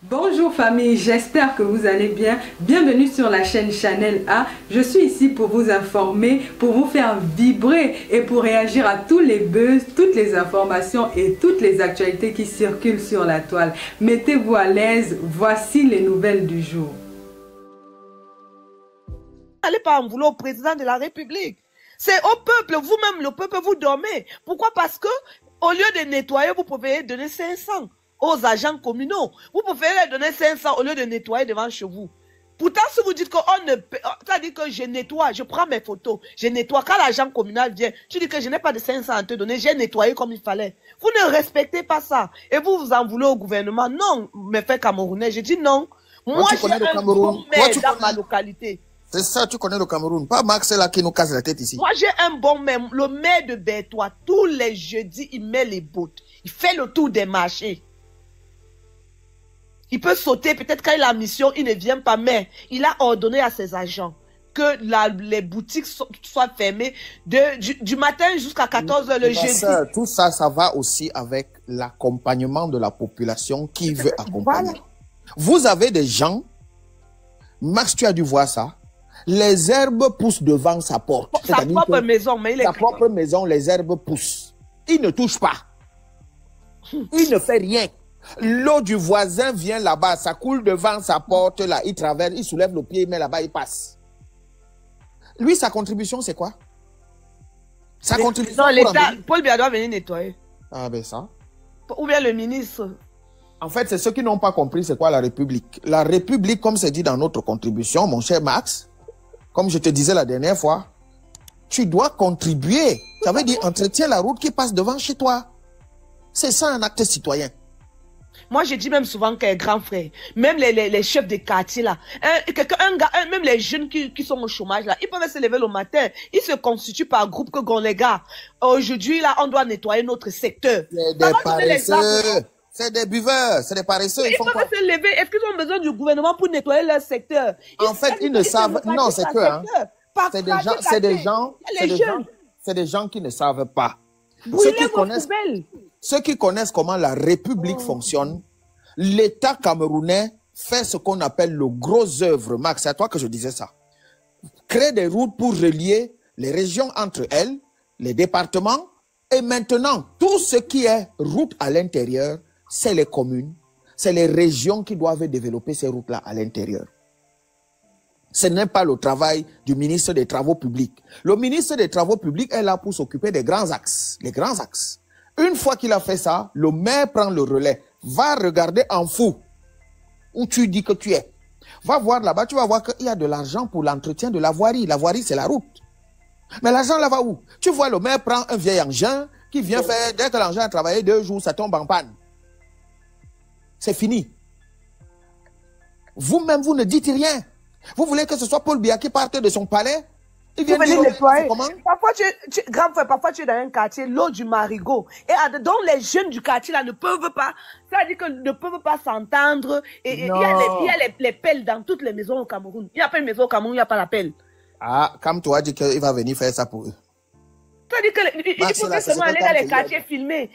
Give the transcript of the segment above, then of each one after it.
Bonjour famille, j'espère que vous allez bien. Bienvenue sur la chaîne Channel A. Je suis ici pour vous informer, pour vous faire vibrer et pour réagir à tous les buzz, toutes les informations et toutes les actualités qui circulent sur la toile. Mettez-vous à l'aise, voici les nouvelles du jour. N'allez pas en vouloir au président de la République. C'est au peuple, vous-même, le peuple, vous dormez. Pourquoi? Parce que au lieu de nettoyer, vous pouvez donner 500 aux agents communaux. Vous pouvez leur donner 500 au lieu de nettoyer devant chez vous. Pourtant, si vous dites que ça dit que je nettoie, je prends mes photos, je nettoie. Quand l'agent communal vient, tu dis que je n'ai pas de 500 à te donner, j'ai nettoyé comme il fallait. Vous ne respectez pas ça. Et vous vous en voulez au gouvernement. Non, mes frères camerounais, je dis non. Moi, j'ai un bon maire dans ma localité. C'est ça, tu connais le Cameroun. Pas Max là qui nous casse la tête ici. Moi, j'ai un bon maire. Le maire de Bertois, tous les jeudis, il met les bottes. Il fait le tour des marchés. Il peut sauter, peut-être quand il a mission, il ne vient pas, mais il a ordonné à ses agents que les boutiques soient fermées du matin jusqu'à 14 h le jeudi. Tout ça, ça va aussi avec l'accompagnement de la population qui veut accompagner. Voilà. Vous avez des gens, Max, tu as dû voir ça, les herbes poussent devant sa porte. Sa propre maison, mais il est... Sa propre maison, les herbes poussent. Il ne touche pas. Il ne fait rien. L'eau du voisin vient là-bas, ça coule devant sa porte, là, il traverse, il soulève le pied, il met là-bas, il passe. Lui, sa contribution, c'est quoi? Sa contribution... Non, l'État, Paul Biya doit venir nettoyer. Ah ben ça. Ou bien le ministre. En fait, c'est ceux qui n'ont pas compris c'est quoi la République. La République, comme c'est dit dans notre contribution, mon cher Max, comme je te disais la dernière fois, tu dois contribuer. Ça veut dire entretiens la route qui passe devant chez toi. C'est ça un acte citoyen. Moi, je dis même souvent que grand frère, même les chefs de quartier là, même les jeunes qui sont au chômage là, ils peuvent se lever le matin, ils se constituent par groupe que les gars. Aujourd'hui là, on doit nettoyer notre secteur. C'est des paresseux, c'est des buveurs, c'est des paresseux. Ils peuvent se lever. Est-ce qu'ils ont besoin du gouvernement pour nettoyer leur secteur? En fait, ils ne savent. Non, c'est que c'est des gens qui ne savent pas. Ceux qui connaissent comment la République fonctionne, l'État camerounais fait ce qu'on appelle le gros œuvre. Max, c'est à toi que je disais ça. Créer des routes pour relier les régions entre elles, les départements, et maintenant, tout ce qui est route à l'intérieur, c'est les communes, c'est les régions qui doivent développer ces routes-là à l'intérieur. Ce n'est pas le travail du ministre des Travaux publics. Le ministre des Travaux publics est là pour s'occuper des grands axes, les grands axes. Une fois qu'il a fait ça, le maire prend le relais. Va regarder en fou où tu dis que tu es. Va voir là-bas, tu vas voir qu'il y a de l'argent pour l'entretien de la voirie. La voirie, c'est la route. Mais l'argent là va où? Tu vois, le maire prend un vieil engin qui vient faire, dès que l'engin a travaillé 2 jours, ça tombe en panne. C'est fini. Vous-même, vous ne dites rien. Vous voulez que ce soit Paul Biya qui parte de son palais? Il vient dire nettoyer. Parfois, grand frère, parfois tu es dans un quartier, l'eau du Marigot. Et donc les jeunes du quartier là ne peuvent pas, ça veut dire que ne peuvent pas s'entendre. Et il y a les pelles dans toutes les maisons au Cameroun. Il n'y a pas une maison au Cameroun, il n'y a pas la pelle. Ah, comme toi dit qu'il va venir faire ça pour eux. C'est-à-dire qu'il faut seulement aller dans les quartiers filmer.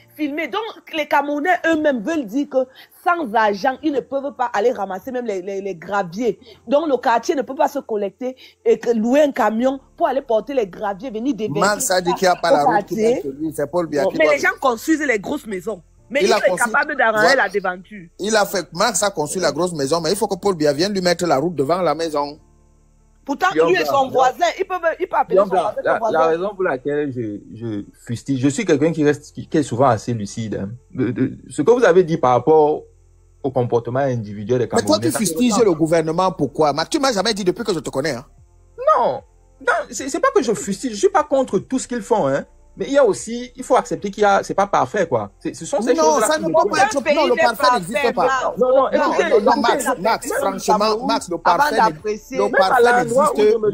Donc les Camerounais eux-mêmes veulent dire que sans argent, ils ne peuvent pas aller ramasser même les graviers. Donc le quartier ne peut pas se collecter et louer un camion pour aller porter les graviers, venir déverser. Max ça dit qu'il n'y a pas la route qui est lui, c'est Paul Biya qui mais les gens construisent les grosses maisons. Mais il est capable d'arranger la devanture. Il a fait, Max a construit la grosse maison, mais il faut que Paul Biya vienne lui mettre la route devant la maison. Pourtant, lui et son voisin, il peut appeler son voisin. La raison pour laquelle je fustige, je suis quelqu'un qui est souvent assez lucide. Hein. Ce que vous avez dit par rapport au comportement individuel des Camerounais. Mais toi, tu fustiges le gouvernement, pourquoi? Tu m'as jamais dit depuis que je te connais. Hein. Non, c'est pas que je fustige, je suis pas contre tout ce qu'ils font, hein. Mais il y a aussi, il faut accepter c'est pas parfait, quoi. Ce sont ces choses-là. Non, ça ne peut pas être. Non, le parfait n'existe pas. Non, Max, franchement, Max, le parfait n'existe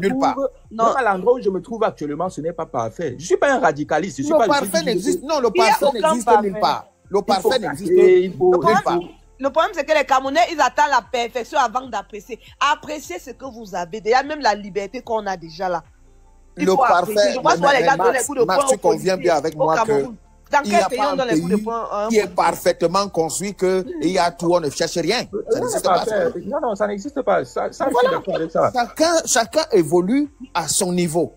nulle part. Non, à l'endroit où je me trouve actuellement, ce n'est pas parfait. Je suis pas un radicaliste. Le parfait n'existe, non, le parfait n'existe nulle part. Le parfait n'existe nulle part. Le problème, c'est que les Camerounais, ils attendent la perfection avant d'apprécier. Appréciez ce que vous avez. Déjà, même la liberté qu'on a déjà là. Le parfait, Max, tu conviens bien avec moi que... Dans Il n'y a quel pays pas on un donne les coups de pays poing qui est parfaitement construit qu'il y a tout, on ne cherche rien. Ça n'existe pas. Non, non, ça n'existe pas. Ça, je suis d'accord avec ça. Chacun évolue à son niveau.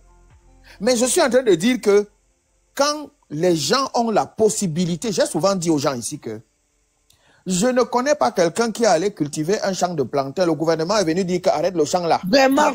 Mais je suis en train de dire que quand les gens ont la possibilité, j'ai souvent dit aux gens ici que je ne connais pas quelqu'un qui est allé cultiver un champ de plantain. Le gouvernement est venu dire qu'arrête le champ là. Vraiment.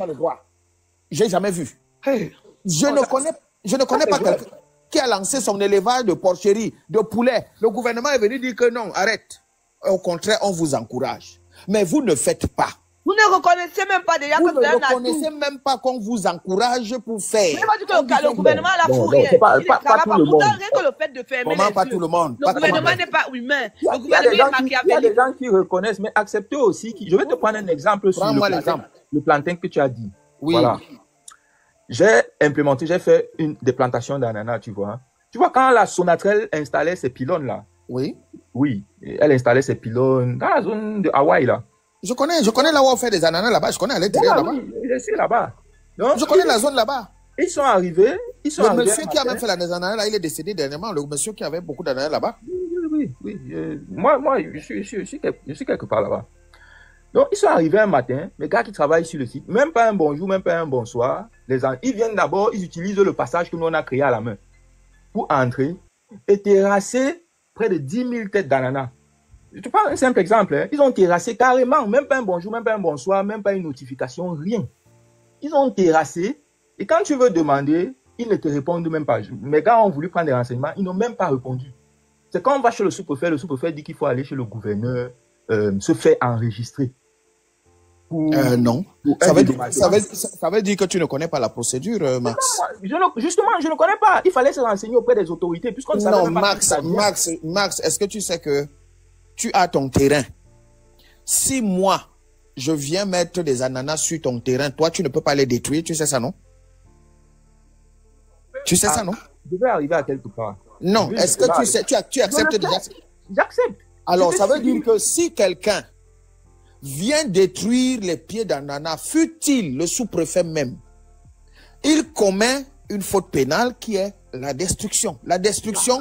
J'ai jamais vu. Hey. Je ne connais pas quelqu'un qui a lancé son élevage de porcherie, de poulet. Le gouvernement est venu dire que non, arrête. Au contraire, on vous encourage. Mais vous ne faites pas. Vous ne reconnaissez même pas déjà Vous que vous ne avez un atout. reconnaissez même pas qu'on vous encourage pour faire. Vous n'avez pas dit que le gouvernement a la fourrière. Pas Il ne travaille pas. tout le Pourtant, monde. rien que le fait de fermer Comment les pas yeux. tout le monde? Le Pas tout le gouvernement monde. n'est pas humain. Le Il y a gouvernement des est gens il y a machiavélique. des gens qui reconnaissent, mais acceptez aussi. Je vais te prendre un exemple sur Prends-moi l'exemple. le plantain que tu as dit. Oui. Voilà. J'ai fait des plantations d'ananas, tu vois. Tu vois, quand la Sonatrach installait ces pylônes là, Oui. oui, elle installait ces pylônes dans la zone de Hawaï là. Je connais là où on fait des ananas là-bas. Je connais à l'intérieur Voilà, là-bas. oui, je suis là-bas. Donc, Je connais la zone là-bas. ils sont arrivés. Le monsieur qui a même fait les ananas là, il est décédé dernièrement. Le monsieur qui avait beaucoup d'ananas là-bas. Oui. Moi, je suis quelque part là-bas. Donc, ils sont arrivés un matin, les gars qui travaillent sur le site, même pas un bonjour, même pas un bonsoir. Ils viennent d'abord, ils utilisent le passage que nous on a créé à la main pour entrer et terrasser près de 10 000 têtes d'ananas. Je te prends un simple exemple. Hein. Ils ont terrassé carrément, même pas un bonjour, même pas un bonsoir, même pas une notification, rien. Ils ont terrassé et quand tu veux demander, ils ne te répondent même pas. Mes gars ont voulu prendre des renseignements, ils n'ont même pas répondu. C'est quand on va chez le sous-préfet dit qu'il faut aller chez le gouverneur, se faire enregistrer. Non. Ça veut dire que tu ne connais pas la procédure, Max. Justement, je ne connais pas. Il fallait se renseigner auprès des autorités. Puisqu'on ne savait Non, même pas Max, est-ce que tu sais que tu as ton terrain? Si moi, je viens mettre des ananas sur ton terrain, toi, tu ne peux pas les détruire. Tu sais ça, non? Tu sais ça, non? Je vais arriver à quelque part. Non. Est-ce que tu sais, tu acceptes déjà? J'accepte. Alors, ça veut dire que si quelqu'un vient détruire les pieds d'ananas, fût-il le sous-préfet même, il commet une faute pénale qui est la destruction. La destruction,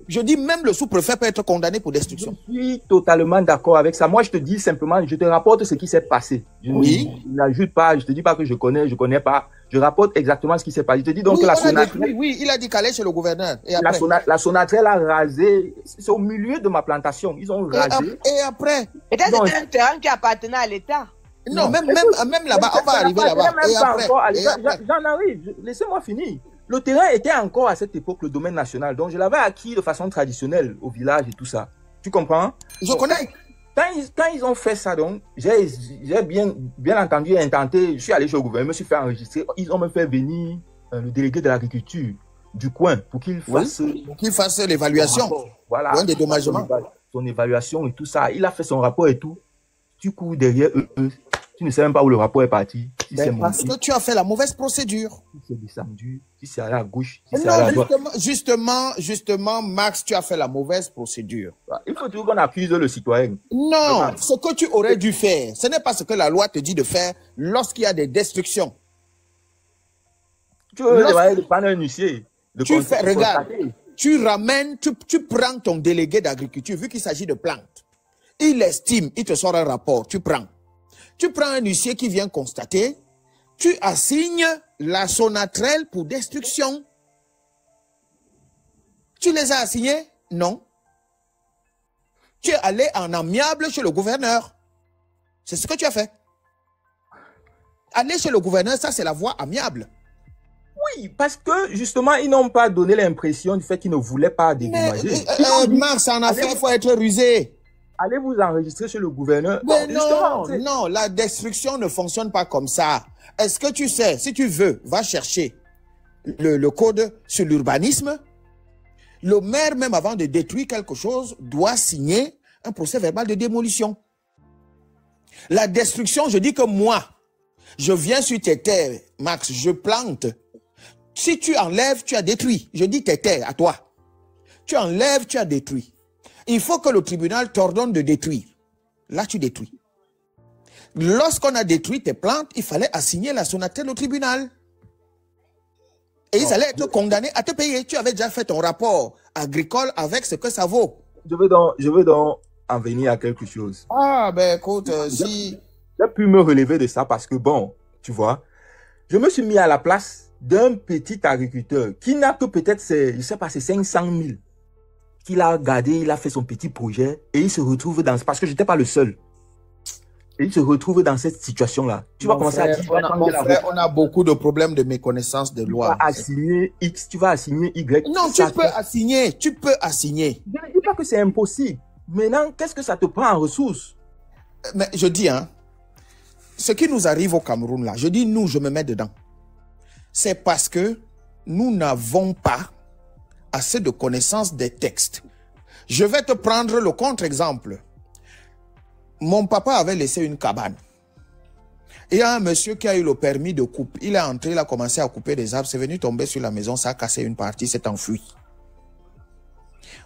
je dis même le sous-préfet peut être condamné pour destruction. Je suis totalement d'accord avec ça. Moi, je te dis simplement, je te rapporte ce qui s'est passé. Je n'ajoute pas, je te dis pas que je connais pas. Je rapporte exactement ce qui s'est passé. Je te dis donc que la Sonatrach... Oui, il a dit qu'elle est chez le gouverneur. Et après, la Sonatrach a rasé, c'est au milieu de ma plantation. Ils ont rasé. Et après... Peut-être c'était un terrain qui appartenait à l'État. Non, même là-bas, on va arriver là-bas. Et après, j'en arrive. Laissez-moi finir. Le terrain était encore à cette époque le domaine national. Donc, je l'avais acquis de façon traditionnelle au village et tout ça. Tu comprends? Je connais. Quand ils ont fait ça, donc, j'ai bien entendu intenté. Je suis allé chez le gouvernement, je me suis fait enregistrer. Ils ont me fait venir le délégué de l'agriculture du coin pour qu'il fasse l'évaluation. Voilà. Un dédommagement. Son évaluation et tout ça. Il a fait son rapport et tout. Tu cours derrière eux. Tu ne sais même pas où le rapport est parti. Si parce que tu as fait la mauvaise procédure. Si c'est descendu, si c'est allé à gauche, si c'est allé à droite. Justement, Max, tu as fait la mauvaise procédure. Il faut toujours qu'on accuse le citoyen. Non, ce que tu aurais dû faire, ce n'est pas ce que la loi te dit de faire lorsqu'il y a des destructions. Tu veux prendre un huissier. Regarde, tu prends ton délégué d'agriculture, vu qu'il s'agit de plantes. Il estime, il te sort un rapport, tu prends. Tu prends un huissier qui vient constater, tu assignes la Sonatrach pour destruction. Tu les as assignés? Non. Tu es allé en amiable chez le gouverneur. C'est ce que tu as fait. Aller chez le gouverneur, ça c'est la voie amiable. Oui, parce que justement, ils n'ont pas donné l'impression du fait qu'ils ne voulaient pas dédommager. Max, en affaires, il faut être rusé. Allez vous enregistrer chez le gouverneur. Mais non, la destruction ne fonctionne pas comme ça. Est-ce que tu sais, si tu veux, va chercher le code sur l'urbanisme. Le maire, même avant de détruire quelque chose, doit signer un procès verbal de démolition. La destruction, je dis que moi, je viens sur tes terres, Max, je plante. Si tu enlèves, tu as détruit. Je dis tes terres à toi. Tu enlèves, tu as détruit. Il faut que le tribunal t'ordonne de détruire. Là, tu détruis. Lorsqu'on a détruit tes plantes, il fallait assigner la Sonatrach au tribunal. Et ils allaient être condamnés à te payer. Tu avais déjà fait ton rapport agricole avec ce que ça vaut. Je veux donc en venir à quelque chose. Ah, ben écoute, si... J'ai pu me relever de ça parce que, bon, tu vois, je me suis mis à la place d'un petit agriculteur qui n'a que peut-être, je sais pas, c'est 500 000 qu'il a regardé, il a fait son petit projet et il se retrouve dans... Parce que je n'étais pas le seul. Et il se retrouve dans cette situation-là. Tu vas commencer à dire... Mon frère, on a beaucoup de problèmes de méconnaissance de loi. Tu vas assigner X, tu vas assigner Y. Non, tu peux assigner. Tu peux assigner. Je ne dis pas que c'est impossible. Maintenant, qu'est-ce que ça te prend en ressources? Mais je dis, hein, ce qui nous arrive au Cameroun, là, je dis nous, je me mets dedans. C'est parce que nous n'avons pas assez de connaissances des textes. Je vais te prendre le contre-exemple. Mon papa avait laissé une cabane. Il y a un monsieur qui a eu le permis de coupe. Il est entré, il a commencé à couper des arbres. C'est venu tomber sur la maison, ça a cassé une partie, s'est enfui.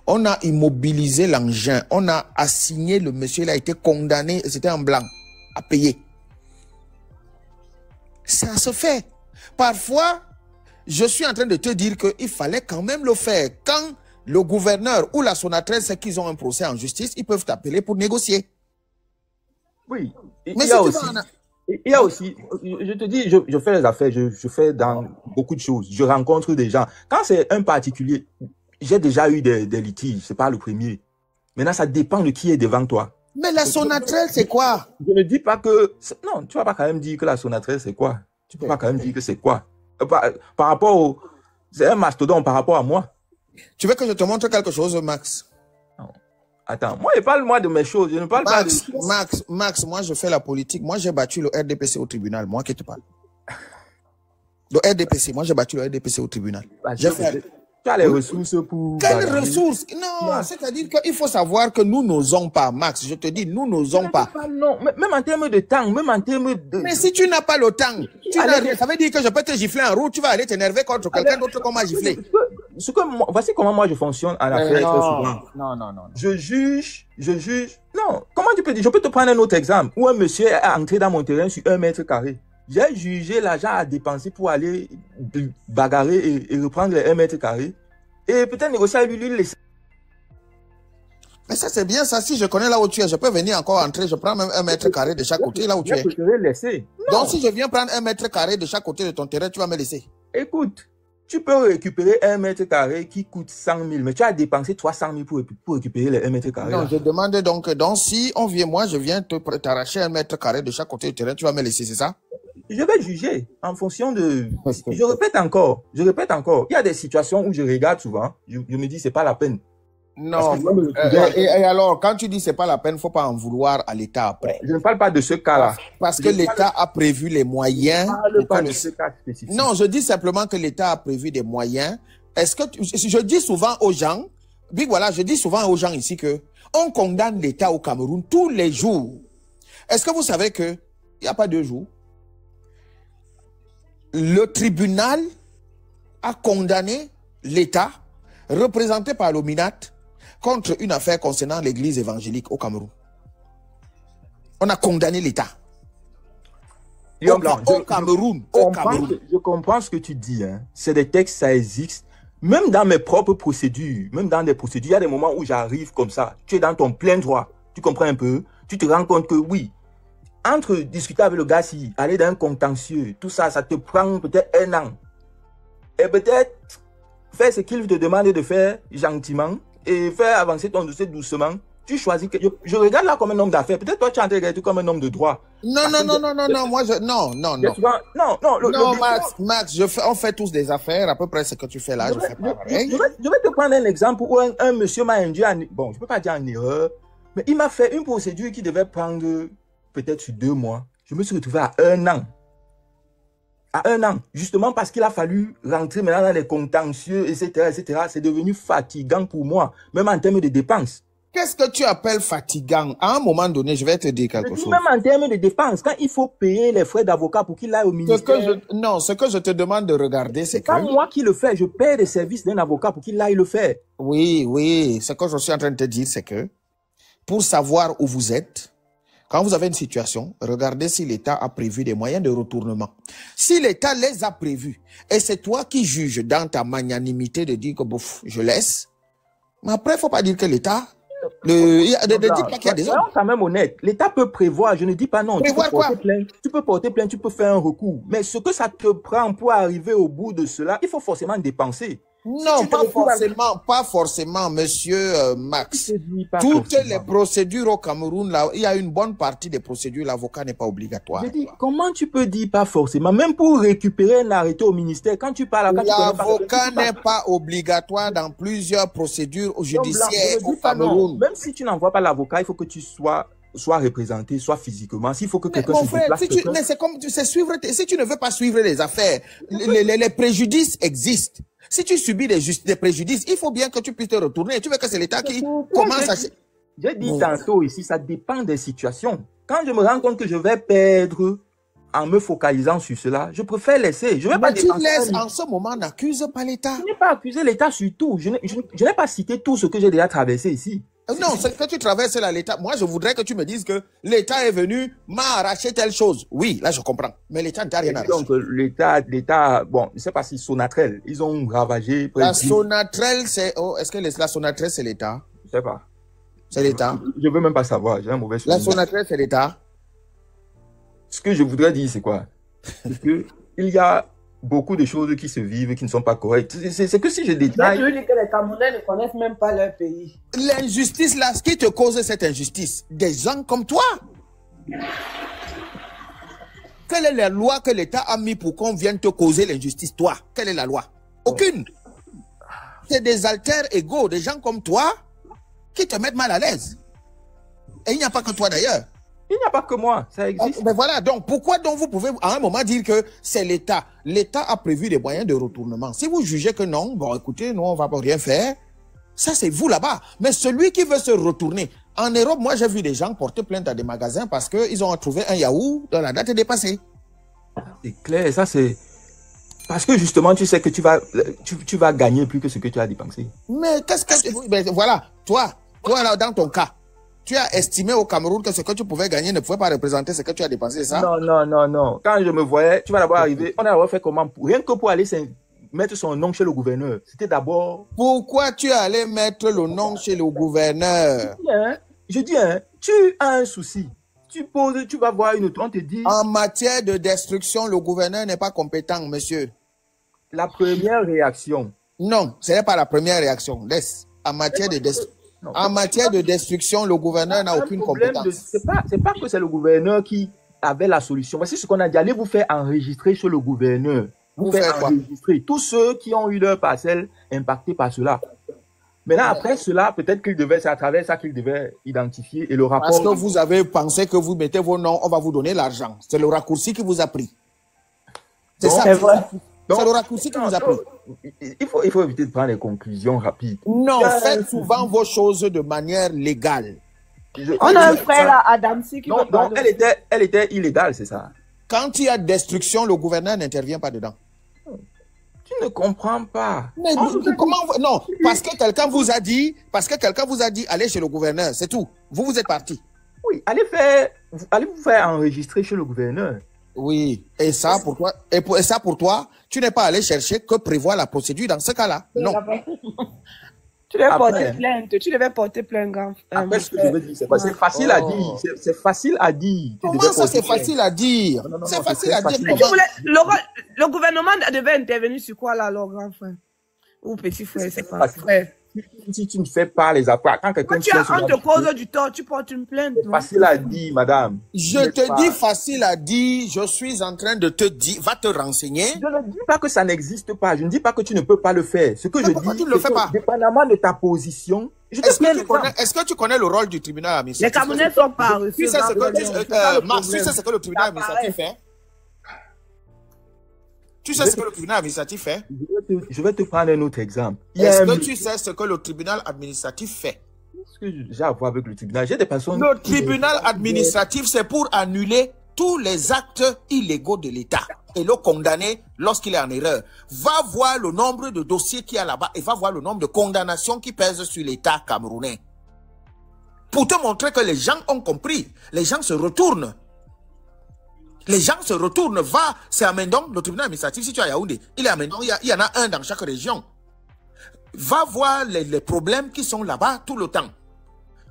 On a immobilisé l'engin. On a assigné le monsieur, il a été condamné, c'était en blanc, à payer. Ça se fait. Parfois, je suis en train de te dire qu'il fallait quand même le faire. Quand le gouverneur ou la Sonatrach sait qu'ils ont un procès en justice, ils peuvent t'appeler pour négocier. Oui. Mais il y a aussi, je te dis, je fais les affaires, je fais dans beaucoup de choses. Je rencontre des gens. Quand c'est un particulier, j'ai déjà eu des litiges, c'est pas le premier. Maintenant, ça dépend de qui est devant toi. Mais la Sonatrach, c'est quoi? Je ne dis pas que... Non, tu vas pas quand même dire que la Sonatrach, c'est quoi? Tu peux pas quand même dire que c'est quoi? Par rapport au... C'est un mastodonte par rapport à moi. Tu veux que je te montre quelque chose, Max? Non. Attends, moi, je parle moi de mes choses. Je ne parle pas de... Max, moi, je fais la politique. Moi, j'ai battu le RDPC au tribunal. Moi qui te parle. Le RDPC, moi, j'ai battu le RDPC au tribunal. J'ai fait... Tu as les ressources pour... Quelles ressources? Non, c'est-à-dire qu'il faut savoir que nous n'osons pas, Max. Je te dis, nous n'osons pas. Non, même en termes de temps, même en termes de... Mais si tu n'as pas le temps, ça veut dire que je peux te gifler en route, tu vas aller t'énerver contre quelqu'un d'autre qu'on m'a giflé. Voici comment moi je fonctionne à l'affaire. Non. Je juge. Non, comment tu peux dire? Je peux te prendre un autre exemple où un monsieur est entré dans mon terrain sur 1 mètre carré. J'ai jugé l'argent à dépenser pour aller bagarrer et reprendre les 1 mètre carré. Et peut-être négocier avec lui, laisser. Mais ça, c'est bien ça. Si je connais là où tu es, je peux venir encore entrer. Je prends même 1 mètre carré de chaque côté là où tu es. Je te laisser. Donc, si je viens prendre 1 mètre carré de chaque côté de ton terrain, tu vas me laisser. Écoute, tu peux récupérer 1 mètre carré qui coûte 100 000, mais tu as dépensé 300 000 pour récupérer les 1 mètre carré. Non, je demande donc si on vient, moi, je viens t'arracher 1 mètre carré de chaque côté du terrain, tu vas me laisser, c'est ça? Je vais juger en fonction de... Je répète encore. Il y a des situations où je regarde souvent, je me dis, c'est pas la peine. Non. Et alors, quand tu dis c'est pas la peine, faut pas en vouloir à l'État après. Je ne parle pas de ce cas-là. Parce que l'État a prévu les moyens. Je ne parle pas de ce cas spécifique. Non, je dis simplement que l'État a prévu des moyens. Est-ce que je dis souvent aux gens, je dis souvent aux gens ici que on condamne l'État au Cameroun tous les jours. Est-ce que vous savez que il n'y a pas 2 jours? Le tribunal a condamné l'État, représenté par l'OMINAT, contre une affaire concernant l'église évangélique au Cameroun. On a condamné l'État. Au Cameroun. Je comprends ce que tu dis. Hein. C'est des textes, ça existe. Même dans mes propres procédures, même dans des procédures, il y a des moments où j'arrive comme ça. Tu es dans ton plein droit. Tu comprends un peu? Tu te rends compte que oui, entre discuter avec le gars, si aller dans un contentieux, tout ça, ça te prend peut-être 1 an. Et peut-être faire ce qu'il te demande de faire gentiment et faire avancer ton dossier doucement. Tu choisis que je regarde là comme un homme d'affaires. Peut-être toi tu es en train de regarder comme un homme de droit. Non, moi non. Max, on fait tous des affaires, à peu près ce que tu fais là, je fais pas pareil. Je vais te prendre un exemple où un monsieur m'a induit bon, je peux pas dire en erreur, mais il m'a fait une procédure qui devait prendre peut-être sur 2 mois. Je me suis retrouvé à 1 an. À 1 an, justement parce qu'il a fallu rentrer maintenant dans les contentieux, etc. C'est devenu fatigant pour moi, même en termes de dépenses. Qu'est-ce que tu appelles fatigant? À un moment donné, je vais te dire quelque chose. Même en termes de dépenses, quand il faut payer les frais d'avocat pour qu'il aille au ministère... Ce que je te demande de regarder, c'est que... pas moi qui le fais, je paie les services d'un avocat pour qu'il aille le faire. Oui. Ce que je suis en train de te dire, c'est que pour savoir où vous êtes, Quand vous avez une situation, regardez si l'État a prévu des moyens de retournement. Si l'État les a prévus, et c'est toi qui juges dans ta magnanimité de dire que bouf, je laisse, mais après, il ne faut pas dire que l'État... Soyons quand même honnête. L'État peut prévoir, je ne dis pas non. Prévoir quoi? Tu peux porter plainte, tu peux faire un recours. Mais ce que ça te prend pour arriver au bout de cela, il faut forcément dépenser. Non, pas forcément, monsieur Max. Toutes les procédures au Cameroun, là, il y a une bonne partie des procédures, l'avocat n'est pas obligatoire. Je dis, comment tu peux dire pas forcément? Même pour récupérer un arrêté au ministère, quand tu parles... L'avocat n'est pas obligatoire dans plusieurs procédures judiciaires au Cameroun. Même si tu n'envoies pas l'avocat, il faut que tu sois représenté, soit physiquement. S'il faut que quelqu'un se déplace... c'est suivre, si tu ne veux pas suivre les affaires, les préjudices existent. Si tu subis des préjudices, il faut bien que tu puisses te retourner. Tu veux que c'est l'État qui commence à... J'ai dit tantôt ici, ça dépend des situations. Quand je me rends compte que je vais perdre en me focalisant sur cela, je préfère laisser. Je vais pas tu laisses en ce moment, n'accuse pas l'État. Je n'ai pas accusé l'État sur tout. Je n'ai pas cité tout ce que j'ai déjà traversé ici. Non, c'est que tu traverses là l'État. Moi, je voudrais que tu me dises que l'État est venu, m'a arraché telle chose. Oui, là, je comprends. Mais l'État ne t'a rien arraché. Donc, l'État, bon, je ne sais pas si Sonatrel, ils ont ravagé. La Sonatrel, c'est, est-ce que la Sonatrel, c'est l'État? Je ne sais pas. C'est l'État? Je ne veux même pas savoir. J'ai un mauvais souvenir. La Sonatrel, c'est l'État? Ce que je voudrais dire, c'est quoi? C'est que il y a beaucoup de choses qui se vivent, qui ne sont pas correctes. C'est que si je détaille... Je veux dire que les Camerounais ne connaissent même pas leur pays. L'injustice, là, ce qui te cause cette injustice, des gens comme toi. Quelle est la loi que l'État a mis pour qu'on vienne te causer l'injustice, toi? Quelle est la loi? Aucune. C'est des alters égaux, des gens comme toi, qui te mettent mal à l'aise. Et il n'y a pas que toi d'ailleurs. Il n'y a pas que moi, ça existe. Mais voilà, donc pourquoi donc vous pouvez à un moment dire que c'est l'État? L'État a prévu des moyens de retournement. Si vous jugez que non, bon écoutez, nous on va pas rien faire, ça c'est vous là-bas. Mais celui qui veut se retourner, en Europe, moi j'ai vu des gens porter plainte à des magasins parce qu'ils ont trouvé un yaourt dont la date est dépassée. C'est clair, ça c'est... Parce que justement, tu sais que tu vas gagner plus que ce que tu as dépensé. Mais qu'est-ce que... Ben, voilà, toi là, dans ton cas, tu as estimé au Cameroun que ce que tu pouvais gagner ne pouvait pas représenter ce que tu as dépensé, ça? Non. Quand je me voyais, tu vas d'abord arriver, on a d'abord fait comment? Rien que pour aller mettre son nom chez le gouverneur. C'était d'abord... Pourquoi tu es allé mettre le nom chez le gouverneur? Je dis, tu as un souci. Tu poses, tu vas voir une autre, on te dit... En matière de destruction, le gouverneur n'est pas compétent, monsieur. La première réaction. Non, ce n'est pas la première réaction. Laisse. En matière de destruction. En matière de destruction, le gouverneur n'a aucune compétence. C'est pas que c'est le gouverneur qui avait la solution. Voici ce qu'on a dit. Allez vous faire enregistrer chez le gouverneur. Vous faire enregistrer tous ceux qui ont eu leur parcelle impactée par cela. Maintenant, après cela, peut-être qu'il devait, c'est à travers ça qu'il devait identifier et le rapport. Parce que vous avez pensé que vous mettez vos noms, on va vous donner l'argent. C'est le raccourci qui vous a pris. C'est ça. C'est le raccourci qui vous a pris. Il faut éviter de prendre des conclusions rapides. Non, faites souvent vos choses de manière légale. On a un frère là, Adamsi, qui donc elle était illégale, c'est ça? Quand il y a destruction, le gouverneur n'intervient pas dedans. Tu ne comprends pas. Mais comment? Non, parce que quelqu'un vous a dit, allez chez le gouverneur, c'est tout. Vous êtes parti. Oui, allez vous faire enregistrer chez le gouverneur. Oui, et ça pour toi, ça pour toi, tu n'es pas allé chercher que prévoit la procédure dans ce cas-là. Non. Tu devais porter plainte, grand. Après, ce que je veux dire, c'est facile à dire. C'est facile à dire. Comment ça, c'est facile à dire? C'est facile à dire. Le gouvernement devait intervenir sur quoi, là, alors, grand frère? Ou petit frère, c'est pas frère. Si tu ne fais pas les affaires, quand quelqu'un... On te cause du tort, tu portes une plainte. C'est facile à dire, madame. Je te dis facile à dire, je suis en train de te dire, va te renseigner. Je ne dis pas que ça n'existe pas, je ne dis pas que tu ne peux pas le faire. Ce que je dis, tu ne le fais pas? Dépendamment de ta position... Est-ce que tu connais le rôle du tribunal administratif? Les Camerounais sont pas reçus. Tu sais ce que le tribunal administratif fait? Tu sais ce que le tribunal administratif fait? Je vais te prendre un autre exemple. Est-ce que tu sais ce que le tribunal administratif fait? Ce que j'ai à voir avec le tribunal, j'ai des personnes... Le tribunal administratif, c'est pour annuler tous les actes illégaux de l'État et le condamner lorsqu'il est en erreur. Va voir le nombre de dossiers qu'il y a là-bas et va voir le nombre de condamnations qui pèsent sur l'État camerounais. Pour te montrer que les gens ont compris. Les gens se retournent. Les gens se retournent. Va, c'est à Mendong, le tribunal administratif, si tu es à Yaoundé. Il est à Mendong, il y en a un dans chaque région. Va voir les problèmes qui sont là-bas tout le temps.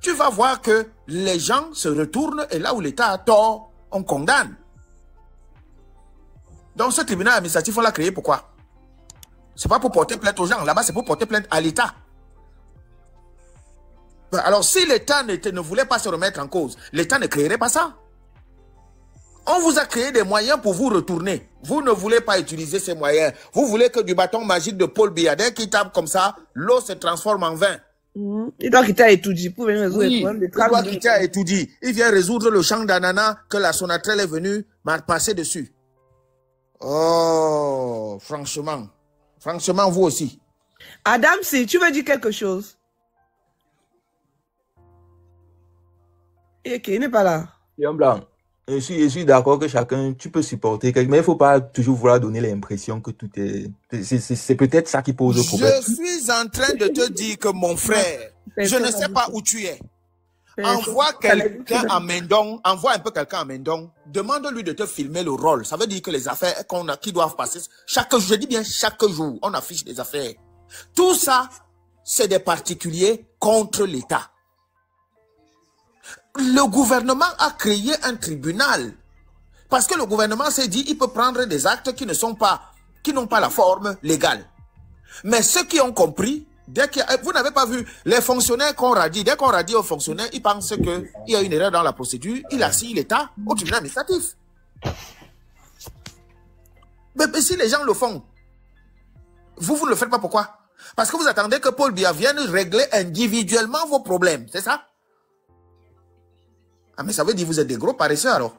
Tu vas voir que les gens se retournent et là où l'État a tort, on condamne. Donc ce tribunal administratif, on l'a créé pourquoi? C'est pas pour porter plainte aux gens. Là-bas, c'est pour porter plainte à l'État. Alors, si l'État ne voulait pas se remettre en cause, l'État ne créerait pas ça. On vous a créé des moyens pour vous retourner. Vous ne voulez pas utiliser ces moyens. Vous voulez que du bâton magique de Paul Biya, dès qu'il tape comme ça, l'eau se transforme en vin. Il doit quitter à Etoudi pour venir résoudre les problèmes de il doit quitter à Etoudi. Il vient résoudre le champ d'ananas que la Sonatrach est venue passer dessus. Oh, franchement. Franchement, vous aussi. Adam, si tu veux dire quelque chose. Ok, il n'est pas là. Bien blanc. Je suis d'accord que chacun, tu peux supporter quelqu'un, mais il ne faut pas toujours vouloir donner l'impression que tout est... C'est peut-être ça qui pose le problème. Je suis en train de te dire que mon frère, je ne sais pas où tu es. Envoie quelqu'un à Mendong, envoie un peu quelqu'un à Mendong, demande-lui de te filmer le rôle. Ça veut dire que les affaires qui doivent passer, chaque jour, je dis bien chaque jour, on affiche des affaires. Tout ça, c'est des particuliers contre l'État. Le gouvernement a créé un tribunal parce que le gouvernement s'est dit il peut prendre des actes qui n'ont pas la forme légale. Mais ceux qui ont compris, vous n'avez pas vu les fonctionnaires qu'on radie. Dès qu'on radie aux fonctionnaires, ils pensent qu'il y a une erreur dans la procédure, il assigne l'État au tribunal administratif. Mais si les gens le font, vous ne le faites pas, pourquoi? Parce que vous attendez que Paul Biya vienne régler individuellement vos problèmes, c'est ça? Ah, mais ça veut dire que vous êtes des gros paresseux alors.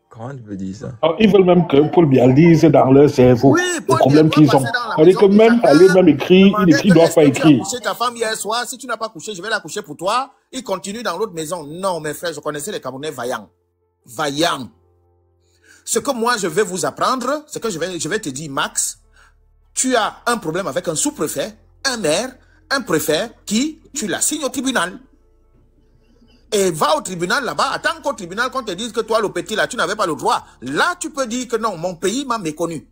Comment tu veux dire ça? Alors, ils veulent même que Paul Biya dise dans leur cerveau le problème qu'ils ont. C'est-à-dire que même écrit, il doit pas écrire. Si tu as couché ta femme hier soir, si tu n'as pas couché, je vais la coucher pour toi. Il continue dans l'autre maison. Non, mes frères, je connaissais les Camerounais vaillants. Vaillants. Ce que moi, je vais vous apprendre, c'est que je vais te dire, Max, tu as un problème avec un sous-préfet, un maire, un préfet qui, tu l'assignes au tribunal. Et va au tribunal là-bas, attends qu'au tribunal, qu'on te dise que toi, le petit là, tu n'avais pas le droit. Là, tu peux dire que non, mon pays m'a méconnu.